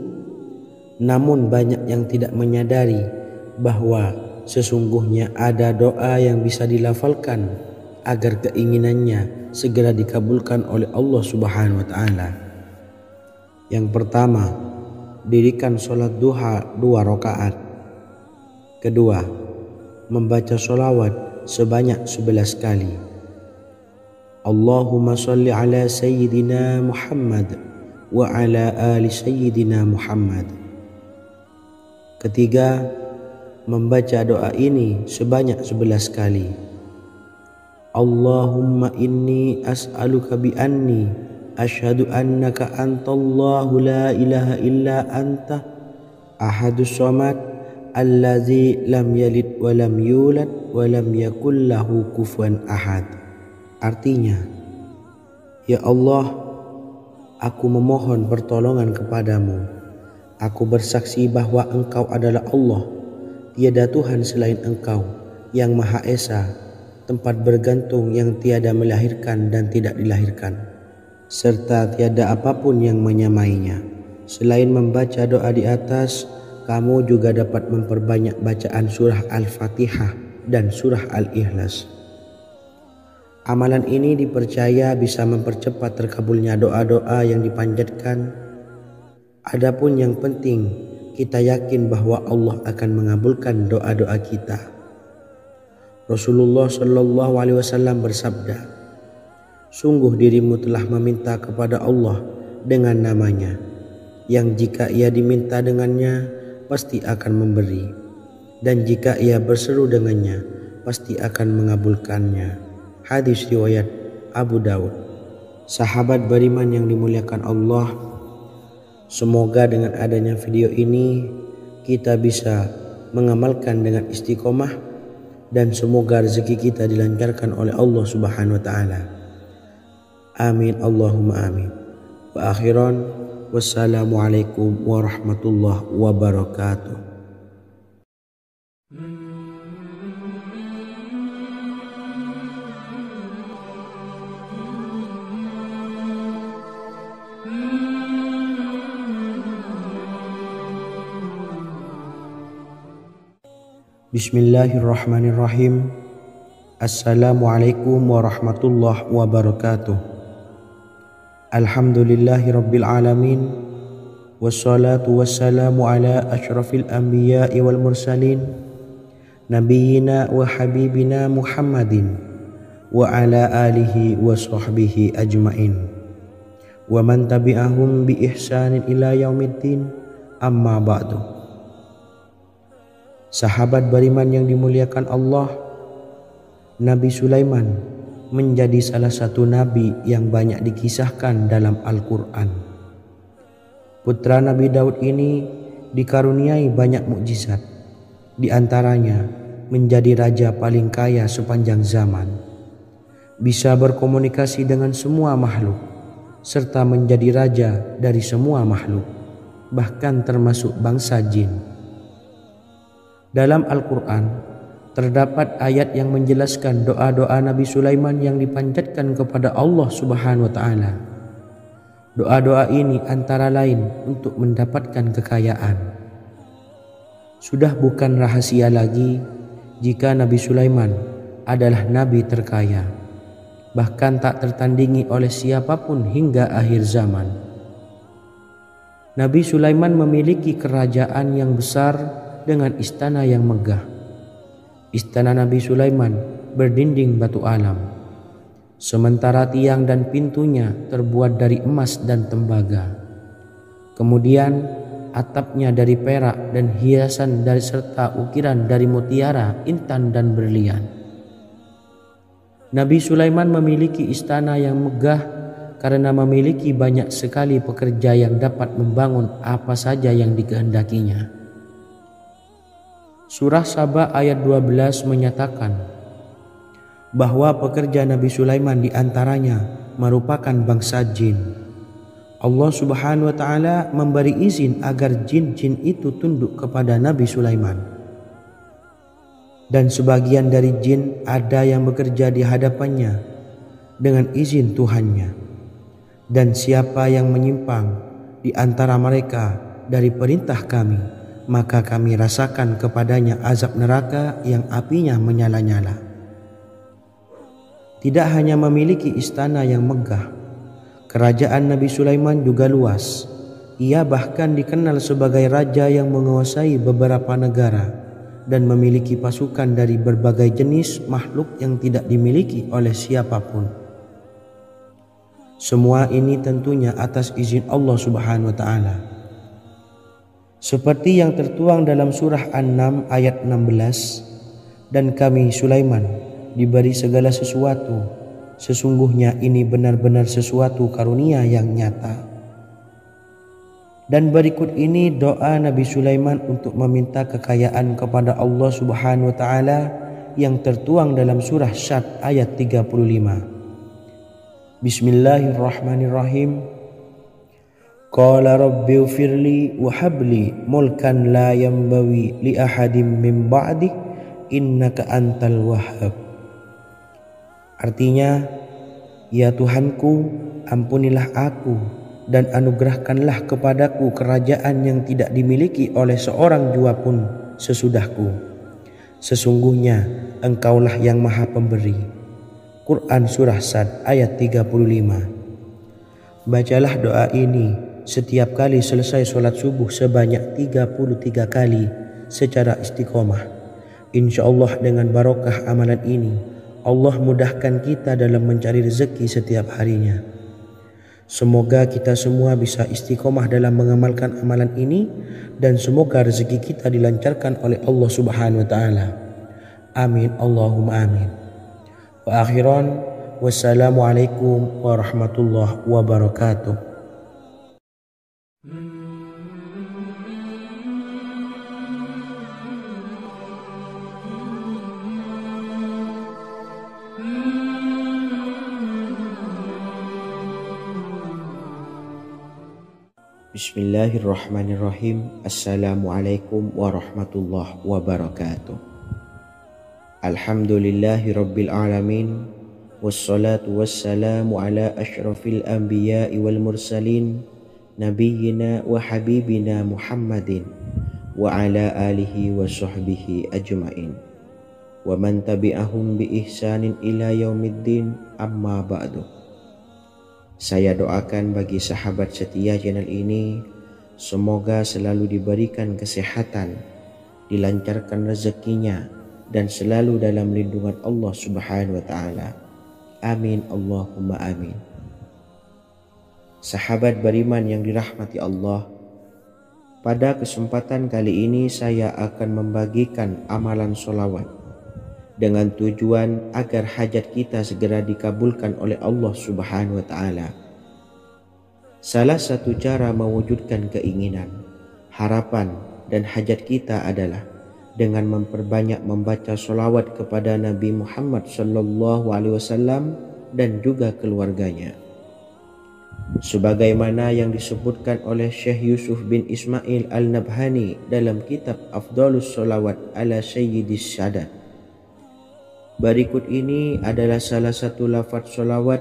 Speaker 1: Namun banyak yang tidak menyadari bahwa sesungguhnya ada doa yang bisa dilafalkan agar keinginannya segera dikabulkan oleh Allah Subhanahu wa taala. Yang pertama, dirikan sholat duha 2 rakaat. Kedua, membaca sholawat sebanyak 11 kali. Allahumma sholli ala sayyidina Muhammad wa ala ali sayyidina Muhammad. Ketiga, membaca doa ini sebanyak 11 kali. Allahumma inni as'aluka bi anni asyhadu annaka antallahu la ilaha illa anta ahadus samad allazi lam yalid wa lam yulad wa lam yakul lahu kufuwan ahad. Artinya, ya Allah, aku memohon pertolongan kepadamu. Aku bersaksi bahwa Engkau adalah Allah, tiada Tuhan selain Engkau yang Maha Esa, tempat bergantung yang tiada melahirkan dan tidak dilahirkan, serta tiada apapun yang menyamainya. Selain membaca doa di atas, kamu juga dapat memperbanyak bacaan surah Al-Fatihah dan surah Al-Ikhlas. Amalan ini dipercaya bisa mempercepat terkabulnya doa-doa yang dipanjatkan. Adapun yang penting, kita yakin bahwa Allah akan mengabulkan doa-doa kita. Rasulullah Shallallahu Alaihi Wasallam bersabda, sungguh dirimu telah meminta kepada Allah dengan namanya, yang jika ia diminta dengannya, pasti akan memberi, dan jika ia berseru dengannya, pasti akan mengabulkannya. Hadis riwayat Abu Dawud. Sahabat beriman yang dimuliakan Allah, semoga dengan adanya video ini kita bisa mengamalkan dengan istiqomah, dan semoga rezeki kita dilancarkan oleh Allah Subhanahu wa taala. Amin Allahumma amin. Wa akhiran, wassalamualaikum warahmatullahi wabarakatuh. Bismillahirrahmanirrahim. Assalamualaikum warahmatullahi wabarakatuh. Alhamdulillahi rabbil alamin. Wassalatu wassalamu ala asyrafil anbiya'i wal mursalin, nabiyyina wa habibina Muhammadin wa ala alihi wa sahbihi ajmain, wa man tabi'ahum bi ihsanin ila yaumiddin, amma ba'du. Sahabat beriman yang dimuliakan Allah, Nabi Sulaiman menjadi salah satu nabi yang banyak dikisahkan dalam Al-Quran. Putra Nabi Daud ini dikaruniai banyak mukjizat, di antaranya menjadi raja paling kaya sepanjang zaman, bisa berkomunikasi dengan semua makhluk, serta menjadi raja dari semua makhluk, bahkan termasuk bangsa jin. Dalam Al-Quran terdapat ayat yang menjelaskan doa-doa Nabi Sulaiman yang dipanjatkan kepada Allah Subhanahu wa taala. Doa-doa ini antara lain untuk mendapatkan kekayaan. Sudah bukan rahasia lagi jika Nabi Sulaiman adalah nabi terkaya, bahkan tak tertandingi oleh siapapun hingga akhir zaman. Nabi Sulaiman memiliki kerajaan yang besar dengan istana yang megah. Istana Nabi Sulaiman berdinding batu alam, sementara tiang dan pintunya terbuat dari emas dan tembaga. Kemudian atapnya dari perak dan hiasan dari serta ukiran dari mutiara, intan dan berlian. Nabi Sulaiman memiliki istana yang megah karena memiliki banyak sekali pekerja yang dapat membangun apa saja yang dikehendakinya. Surah Saba ayat 12 menyatakan bahwa pekerja Nabi Sulaiman diantaranya merupakan bangsa jin. Allah Subhanahu wa taala memberi izin agar jin-jin itu tunduk kepada Nabi Sulaiman. Dan sebagian dari jin ada yang bekerja di hadapannya dengan izin Tuhannya. Dan siapa yang menyimpang di antara mereka dari perintah kami, maka kami rasakan kepadanya azab neraka yang apinya menyala-nyala. Tidak hanya memiliki istana yang megah, kerajaan Nabi Sulaiman juga luas. Ia bahkan dikenal sebagai raja yang menguasai beberapa negara dan memiliki pasukan dari berbagai jenis makhluk yang tidak dimiliki oleh siapapun. Semua ini tentunya atas izin Allah Subhanahu wa taala. Seperti yang tertuang dalam surah An-Naml ayat 16, dan kami Sulaiman diberi segala sesuatu, sesungguhnya ini benar-benar sesuatu karunia yang nyata. Dan berikut ini doa Nabi Sulaiman untuk meminta kekayaan kepada Allah Subhanahu wa taala yang tertuang dalam surah Syad ayat 35. Bismillahirrahmanirrahim. Qala rabbi ighfirli wa habli mulkan la yanbawi li ahadin min ba'di innaka antal wahhab. Artinya, ya Tuhanku, ampunilah aku dan anugerahkanlah kepadaku kerajaan yang tidak dimiliki oleh seorang jua pun sesudahku. Sesungguhnya Engkaulah yang Maha Pemberi. Quran Surah Sad ayat 35. Bacalah doa ini setiap kali selesai sholat subuh sebanyak 33 kali secara istiqomah. Insya Allah dengan barokah amalan ini, Allah mudahkan kita dalam mencari rezeki setiap harinya. Semoga kita semua bisa istiqomah dalam mengamalkan amalan ini, dan semoga rezeki kita dilancarkan oleh Allah Subhanahu wa taala. Amin Allahumma amin. Wa akhiran, wassalamualaikum warahmatullahi wabarakatuh. Bismillahirrahmanirrahim. Assalamualaikum warahmatullahi wabarakatuh. Alhamdulillahi rabbil alamin, wassalatu wassalamu ala ashrafil anbiya'i wal mursalin, nabiyyina wa habibina Muhammadin wa ala alihi wa sahbihi ajma'in wa man tabi'ahum bi ihsanin ila yaumiddin, amma ba'du. Saya doakan bagi sahabat setia channel ini, semoga selalu diberikan kesehatan, dilancarkan rezekinya, dan selalu dalam lindungan Allah Subhanahu wa taala. Amin Allahumma amin. Sahabat beriman yang dirahmati Allah, pada kesempatan kali ini saya akan membagikan amalan sholawat dengan tujuan agar hajat kita segera dikabulkan oleh Allah Subhanahu wa taala. Salah satu cara mewujudkan keinginan, harapan, dan hajat kita adalah dengan memperbanyak membaca sholawat kepada Nabi Muhammad SAW dan juga keluarganya. Sebagaimana yang disebutkan oleh Syekh Yusuf bin Ismail Al-Nabhani dalam kitab Afdhalus Sholawat ala Sayyidis Sadat. Berikut ini adalah salah satu lafaz sholawat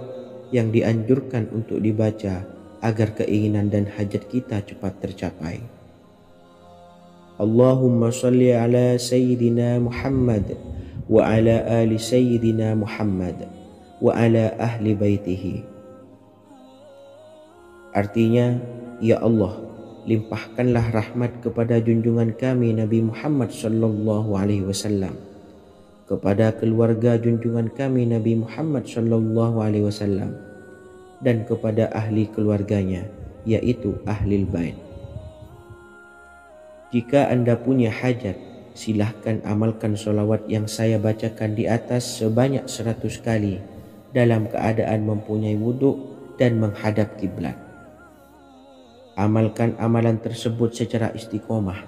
Speaker 1: yang dianjurkan untuk dibaca agar keinginan dan hajat kita cepat tercapai. Allahumma salli ala Sayyidina Muhammad wa ala ali Sayyidina Muhammad wa ala ahli baitihi. Artinya, ya Allah, limpahkanlah rahmat kepada junjungan kami Nabi Muhammad SAW, kepada keluarga junjungan kami Nabi Muhammad SAW, dan kepada ahli keluarganya, yaitu ahlil bait. Jika Anda punya hajat, silahkan amalkan sholawat yang saya bacakan di atas sebanyak 100 kali dalam keadaan mempunyai wudhu dan menghadap kiblat. Amalkan amalan tersebut secara istiqomah.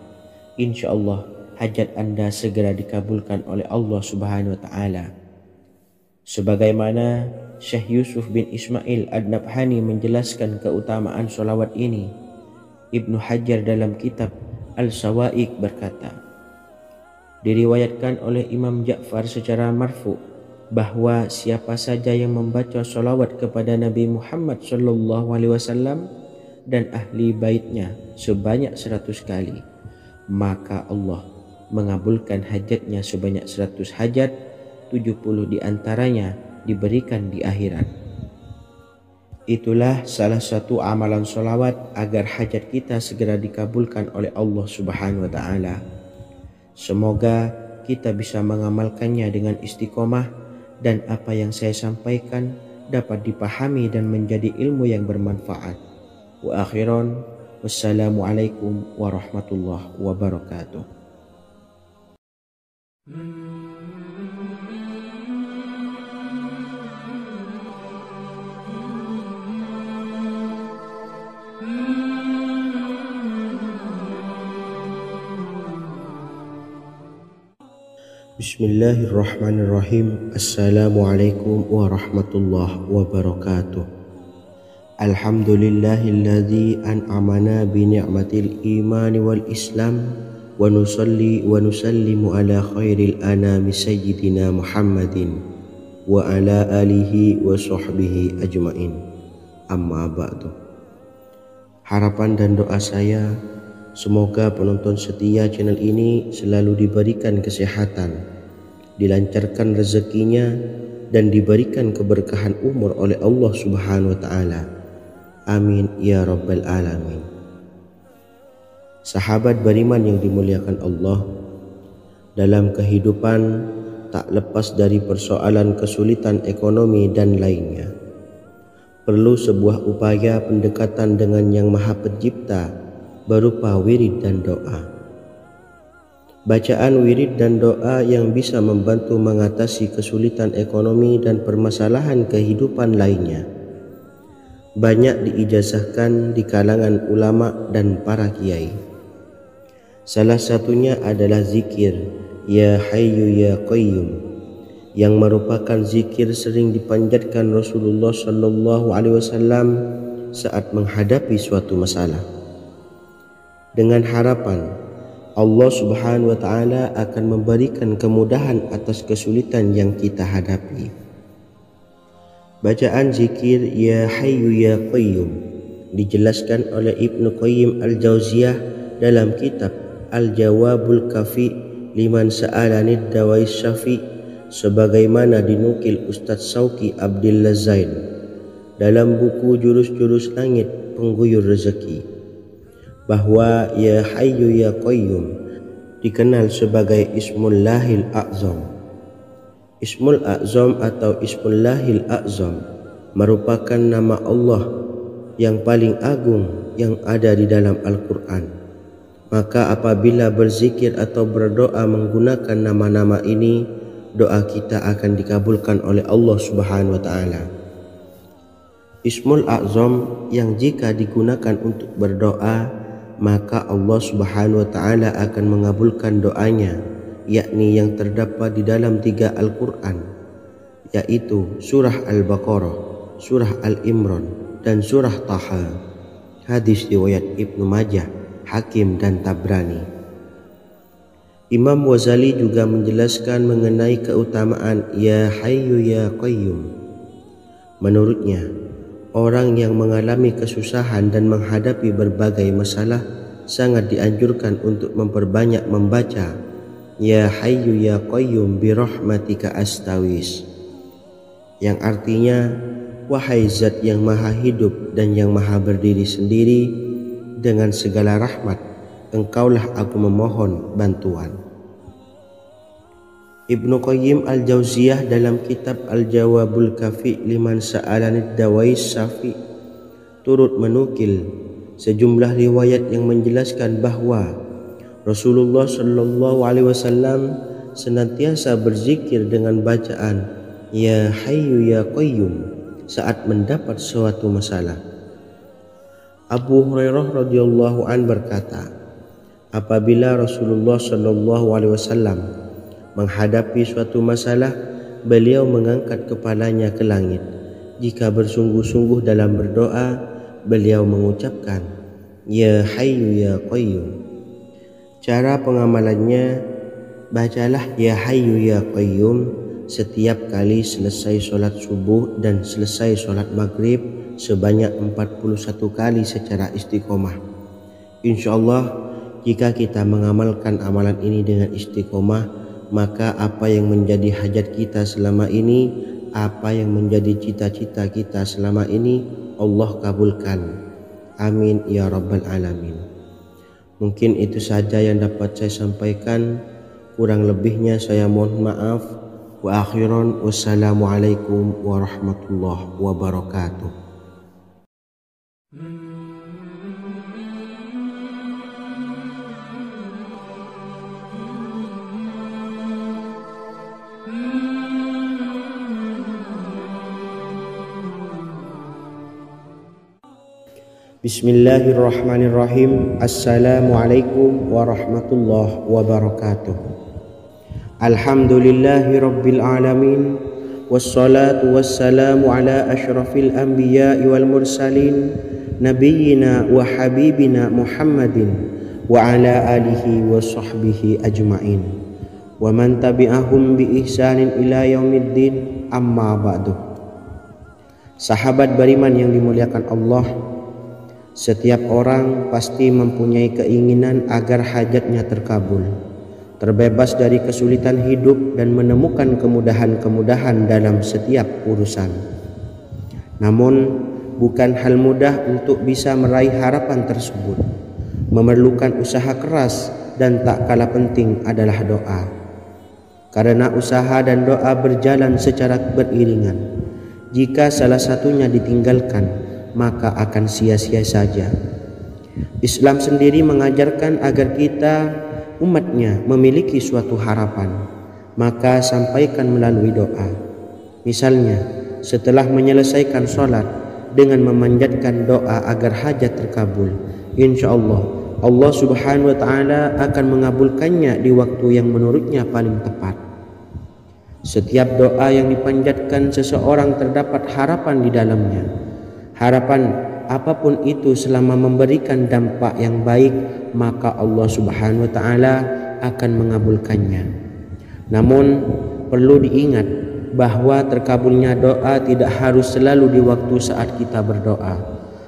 Speaker 1: Insya Allah hajat Anda segera dikabulkan oleh Allah Subhanahu wa taala. Sebagaimana Syekh Yusuf bin Ismail Ad-Nabhani menjelaskan keutamaan sholawat ini, Ibnu Hajar dalam kitab Al-Sawa'iq berkata, diriwayatkan oleh Imam Ja'far secara marfu bahwa siapa saja yang membaca sholawat kepada Nabi Muhammad SAW dan ahli baitnya sebanyak 100 kali, maka Allah mengabulkan hajatnya sebanyak 100 hajat, 70 diantaranya diberikan di akhirat. Itulah salah satu amalan sholawat agar hajat kita segera dikabulkan oleh Allah Subhanahu wa Ta'ala. Semoga kita bisa mengamalkannya dengan istiqomah dan apa yang saya sampaikan dapat dipahami dan menjadi ilmu yang bermanfaat. Wa akhiran, wassalamualaikum warahmatullahi wabarakatuh. Bismillahirrahmanirrahim. Assalamualaikum warahmatullahi wabarakatuh. Alhamdulillahilladzi an'amana bi ni'matil imani wal islam wa nusalli wa nusallimu ala khairil anami sayyidina Muhammadin wa ala alihi wa sahbihi ajmain. Amma ba'du. Harapan dan doa saya, semoga penonton setia channel ini selalu diberikan kesehatan, dilancarkan rezekinya, dan diberikan keberkahan umur oleh Allah Subhanahu wa Ta'ala. Amin ya rabbal alamin. Sahabat beriman yang dimuliakan Allah, dalam kehidupan tak lepas dari persoalan kesulitan ekonomi dan lainnya. Perlu sebuah upaya pendekatan dengan Yang Maha Pencipta berupa wirid dan doa. Bacaan wirid dan doa yang bisa membantu mengatasi kesulitan ekonomi dan permasalahan kehidupan lainnya banyak diijazahkan di kalangan ulama dan para kiai. Salah satunya adalah zikir Ya Hayyu Ya Qayyum, yang merupakan zikir sering dipanjatkan Rasulullah SAW saat menghadapi suatu masalah, dengan harapan Allah Subhanahu wa Ta'ala akan memberikan kemudahan atas kesulitan yang kita hadapi. Bacaan zikir Ya Hayyu Ya Qayyum dijelaskan oleh Ibnu Qayyim Al-Jauziyah dalam kitab Al-Jawabul Kafi liman sa'alanid dawais syafi, sebagaimana dinukil Ustadz Sauki Abdillah Zain dalam buku Jurus-Jurus Langit Pengguyur Rezeki, bahwa Ya Hayyu Ya Qayyum dikenal sebagai Ismullahil A'zam. Ismul A'zam atau Ismullahil A'zam merupakan nama Allah yang paling agung yang ada di dalam Al-Quran. Maka apabila berzikir atau berdoa menggunakan nama-nama ini, doa kita akan dikabulkan oleh Allah Subhanahu wa Ta'ala. Ismul A'zam yang jika digunakan untuk berdoa, maka Allah Subhanahu wa Ta'ala akan mengabulkan doanya, yakni yang terdapat di dalam 3 Al-Quran, yaitu surah Al-Baqarah, surah Al-Imran, dan surah Taha. Hadis riwayat Ibnu Majah, Hakim, dan Tabrani. Imam Ghazali juga menjelaskan mengenai keutamaan Ya Hayyu Ya Qayyum. Menurutnya, orang yang mengalami kesusahan dan menghadapi berbagai masalah sangat dianjurkan untuk memperbanyak membaca Ya Hayyu Ya Qayyum bi rahmatika astawis, yang artinya, wahai zat yang maha hidup dan yang maha berdiri sendiri, dengan segala rahmat engkaulah aku memohon bantuan. Ibnu Qayyim Al-Jauziyah dalam kitab Al-Jawabul Kafi liman sa'alanid dawais syafi turut menukil sejumlah riwayat yang menjelaskan bahwa Rasulullah SAW senantiasa berzikir dengan bacaan Ya Hayyu Ya Qayyum saat mendapat suatu masalah. Abu Hurairah radhiyallahu an berkata, apabila Rasulullah SAW menghadapi suatu masalah, beliau mengangkat kepalanya ke langit. Jika bersungguh-sungguh dalam berdoa, beliau mengucapkan Ya Hayyu Ya Qayyum. Cara pengamalannya, bacalah Ya Hayyu Ya Qayyum setiap kali selesai sholat subuh dan selesai sholat maghrib sebanyak 41 kali secara istiqomah. Insyaallah Jika kita mengamalkan amalan ini dengan istiqomah, maka apa yang menjadi hajat kita selama ini, apa yang menjadi cita-cita kita selama ini, Allah kabulkan. Amin ya rabbal alamin. Mungkin itu saja yang dapat saya sampaikan. Kurang lebihnya saya mohon maaf. Wa akhiran, wassalamualaikum warahmatullahi wabarakatuh. Bismillahirrahmanirrahim. Assalamualaikum warahmatullahi wabarakatuh. Alhamdulillahi rabbil alamin. Wassalatu wassalamu ala ashrafil anbiya'i wal mursalin, nabiyyina wa habibina Muhammadin wa ala alihi wa sahbihi ajma'in wa man tabi'ahum bi ihsanin ila yaumiddin, amma ba'du. Sahabat beriman yang dimuliakan Allah, setiap orang pasti mempunyai keinginan agar hajatnya terkabul, terbebas dari kesulitan hidup dan menemukan kemudahan-kemudahan dalam setiap urusan. Namun, bukan hal mudah untuk bisa meraih harapan tersebut. Memerlukan usaha keras dan tak kalah penting adalah doa. Karena usaha dan doa berjalan secara beriringan. Jika salah satunya ditinggalkan, maka akan sia-sia saja. Islam sendiri mengajarkan agar kita umatnya memiliki suatu harapan, maka sampaikan melalui doa. Misalnya, setelah menyelesaikan sholat dengan memanjatkan doa agar hajat terkabul, insya Allah Allah subhanahu wa ta'ala akan mengabulkannya di waktu yang menurutnya paling tepat. Setiap doa yang dipanjatkan seseorang terdapat harapan di dalamnya. Harapan apapun itu selama memberikan dampak yang baik, maka Allah subhanahu wa ta'ala akan mengabulkannya. Namun perlu diingat bahwa terkabulnya doa tidak harus selalu di waktu saat kita berdoa.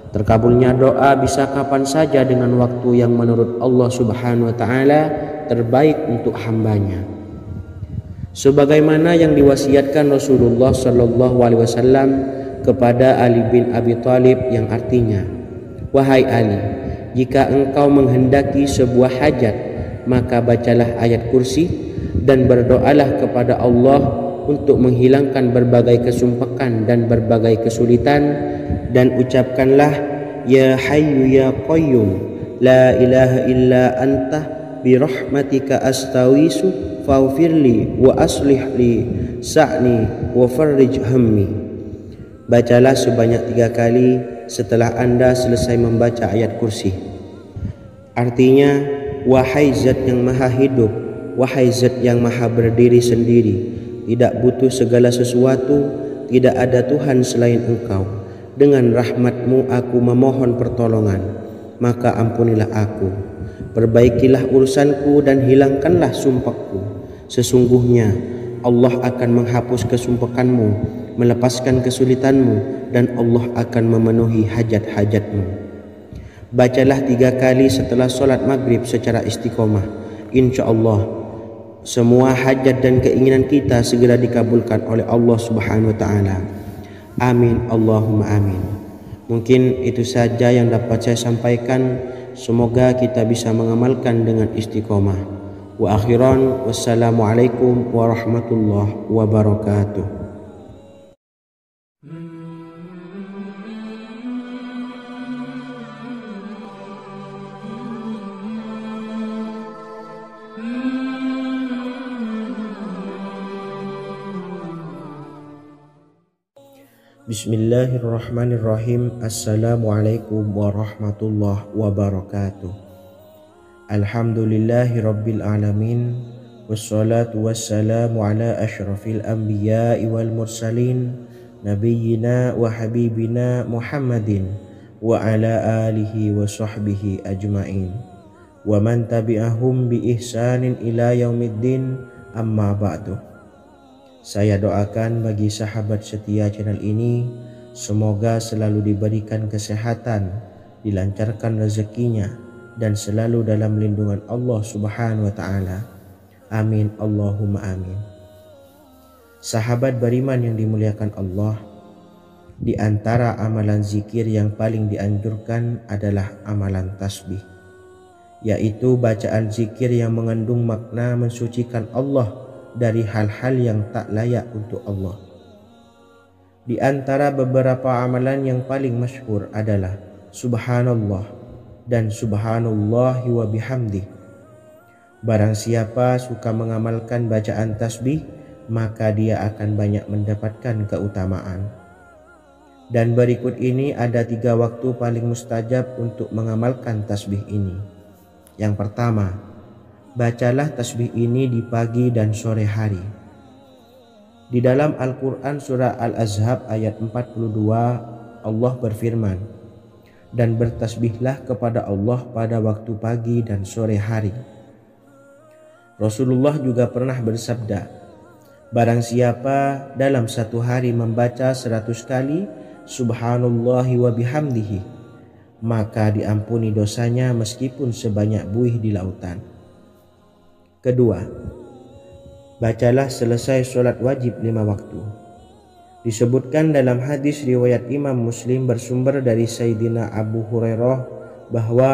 Speaker 1: Terkabulnya doa bisa kapan saja dengan waktu yang menurut Allah subhanahu wa ta'ala terbaik untuk hambanya. Sebagaimana yang diwasiatkan Rasulullah sallallahu alaihi wasallam kepada Ali bin Abi Thalib, yang artinya, wahai Ali, jika engkau menghendaki sebuah hajat, maka bacalah ayat kursi dan berdoalah kepada Allah untuk menghilangkan berbagai kesumpakan dan berbagai kesulitan, dan ucapkanlah, ya hayyu ya qayyum la ilaha illa anta birahmatika astawisu faghfirli wa aslih li sa'ni wa farrij hammi. Bacalah sebanyak 3 kali setelah Anda selesai membaca ayat kursi. Artinya, wahai zat yang maha hidup, wahai zat yang maha berdiri sendiri, tidak butuh segala sesuatu, tidak ada Tuhan selain Engkau. Dengan rahmat-Mu aku memohon pertolongan, maka ampunilah aku. Perbaikilah urusanku dan hilangkanlah sumpahku. Sesungguhnya Allah akan menghapus kesumpakanmu, melepaskan kesulitanmu, dan Allah akan memenuhi hajat-hajatmu. Bacalah 3 kali setelah sholat maghrib secara istiqomah. Insya Allah semua hajat dan keinginan kita segera dikabulkan oleh Allah subhanahu wa ta'ala. Amin Allahumma amin. Mungkin itu saja yang dapat saya sampaikan. Semoga kita bisa mengamalkan dengan istiqomah. Wa akhiran, wassalamualaikum warahmatullahi wabarakatuh. Bismillahirrahmanirrahim. Assalamualaikum warahmatullahi wabarakatuh. Alhamdulillahi rabbil alamin. Wassalatu wassalamu ala ashrafil anbiya'i wal mursalin, nabiyyina wa habibina Muhammadin wa ala alihi wa sahbihi ajma'in wa man tabi'ahum bi ihsanin ila yaumiddin, amma ba'du. Saya doakan bagi sahabat setia channel ini, semoga selalu diberikan kesehatan, dilancarkan rezekinya, dan selalu dalam lindungan Allah Subhanahu wa taala. Amin Allahumma amin. Sahabat beriman yang dimuliakan Allah, di antara amalan zikir yang paling dianjurkan adalah amalan tasbih, yaitu bacaan zikir yang mengandung makna mensucikan Allah dari hal-hal yang tak layak untuk Allah. Di antara beberapa amalan yang paling masyhur adalah Subhanallah dan Subhanallahi wa bihamdih. Barang siapa suka mengamalkan bacaan tasbih, maka dia akan banyak mendapatkan keutamaan. Dan berikut ini ada 3 waktu paling mustajab untuk mengamalkan tasbih ini. Yang pertama, bacalah tasbih ini di pagi dan sore hari. Di dalam Al-Quran surah Al-Ahzab ayat 42, Allah berfirman, dan bertasbihlah kepada Allah pada waktu pagi dan sore hari. Rasulullah juga pernah bersabda, barang siapa dalam satu hari membaca 100 kali Subhanallahi wa bihamdihi, maka diampuni dosanya meskipun sebanyak buih di lautan. Kedua, bacalah selesai sholat wajib 5 waktu. Disebutkan dalam hadis riwayat Imam Muslim bersumber dari Sayyidina Abu Hurairah bahwa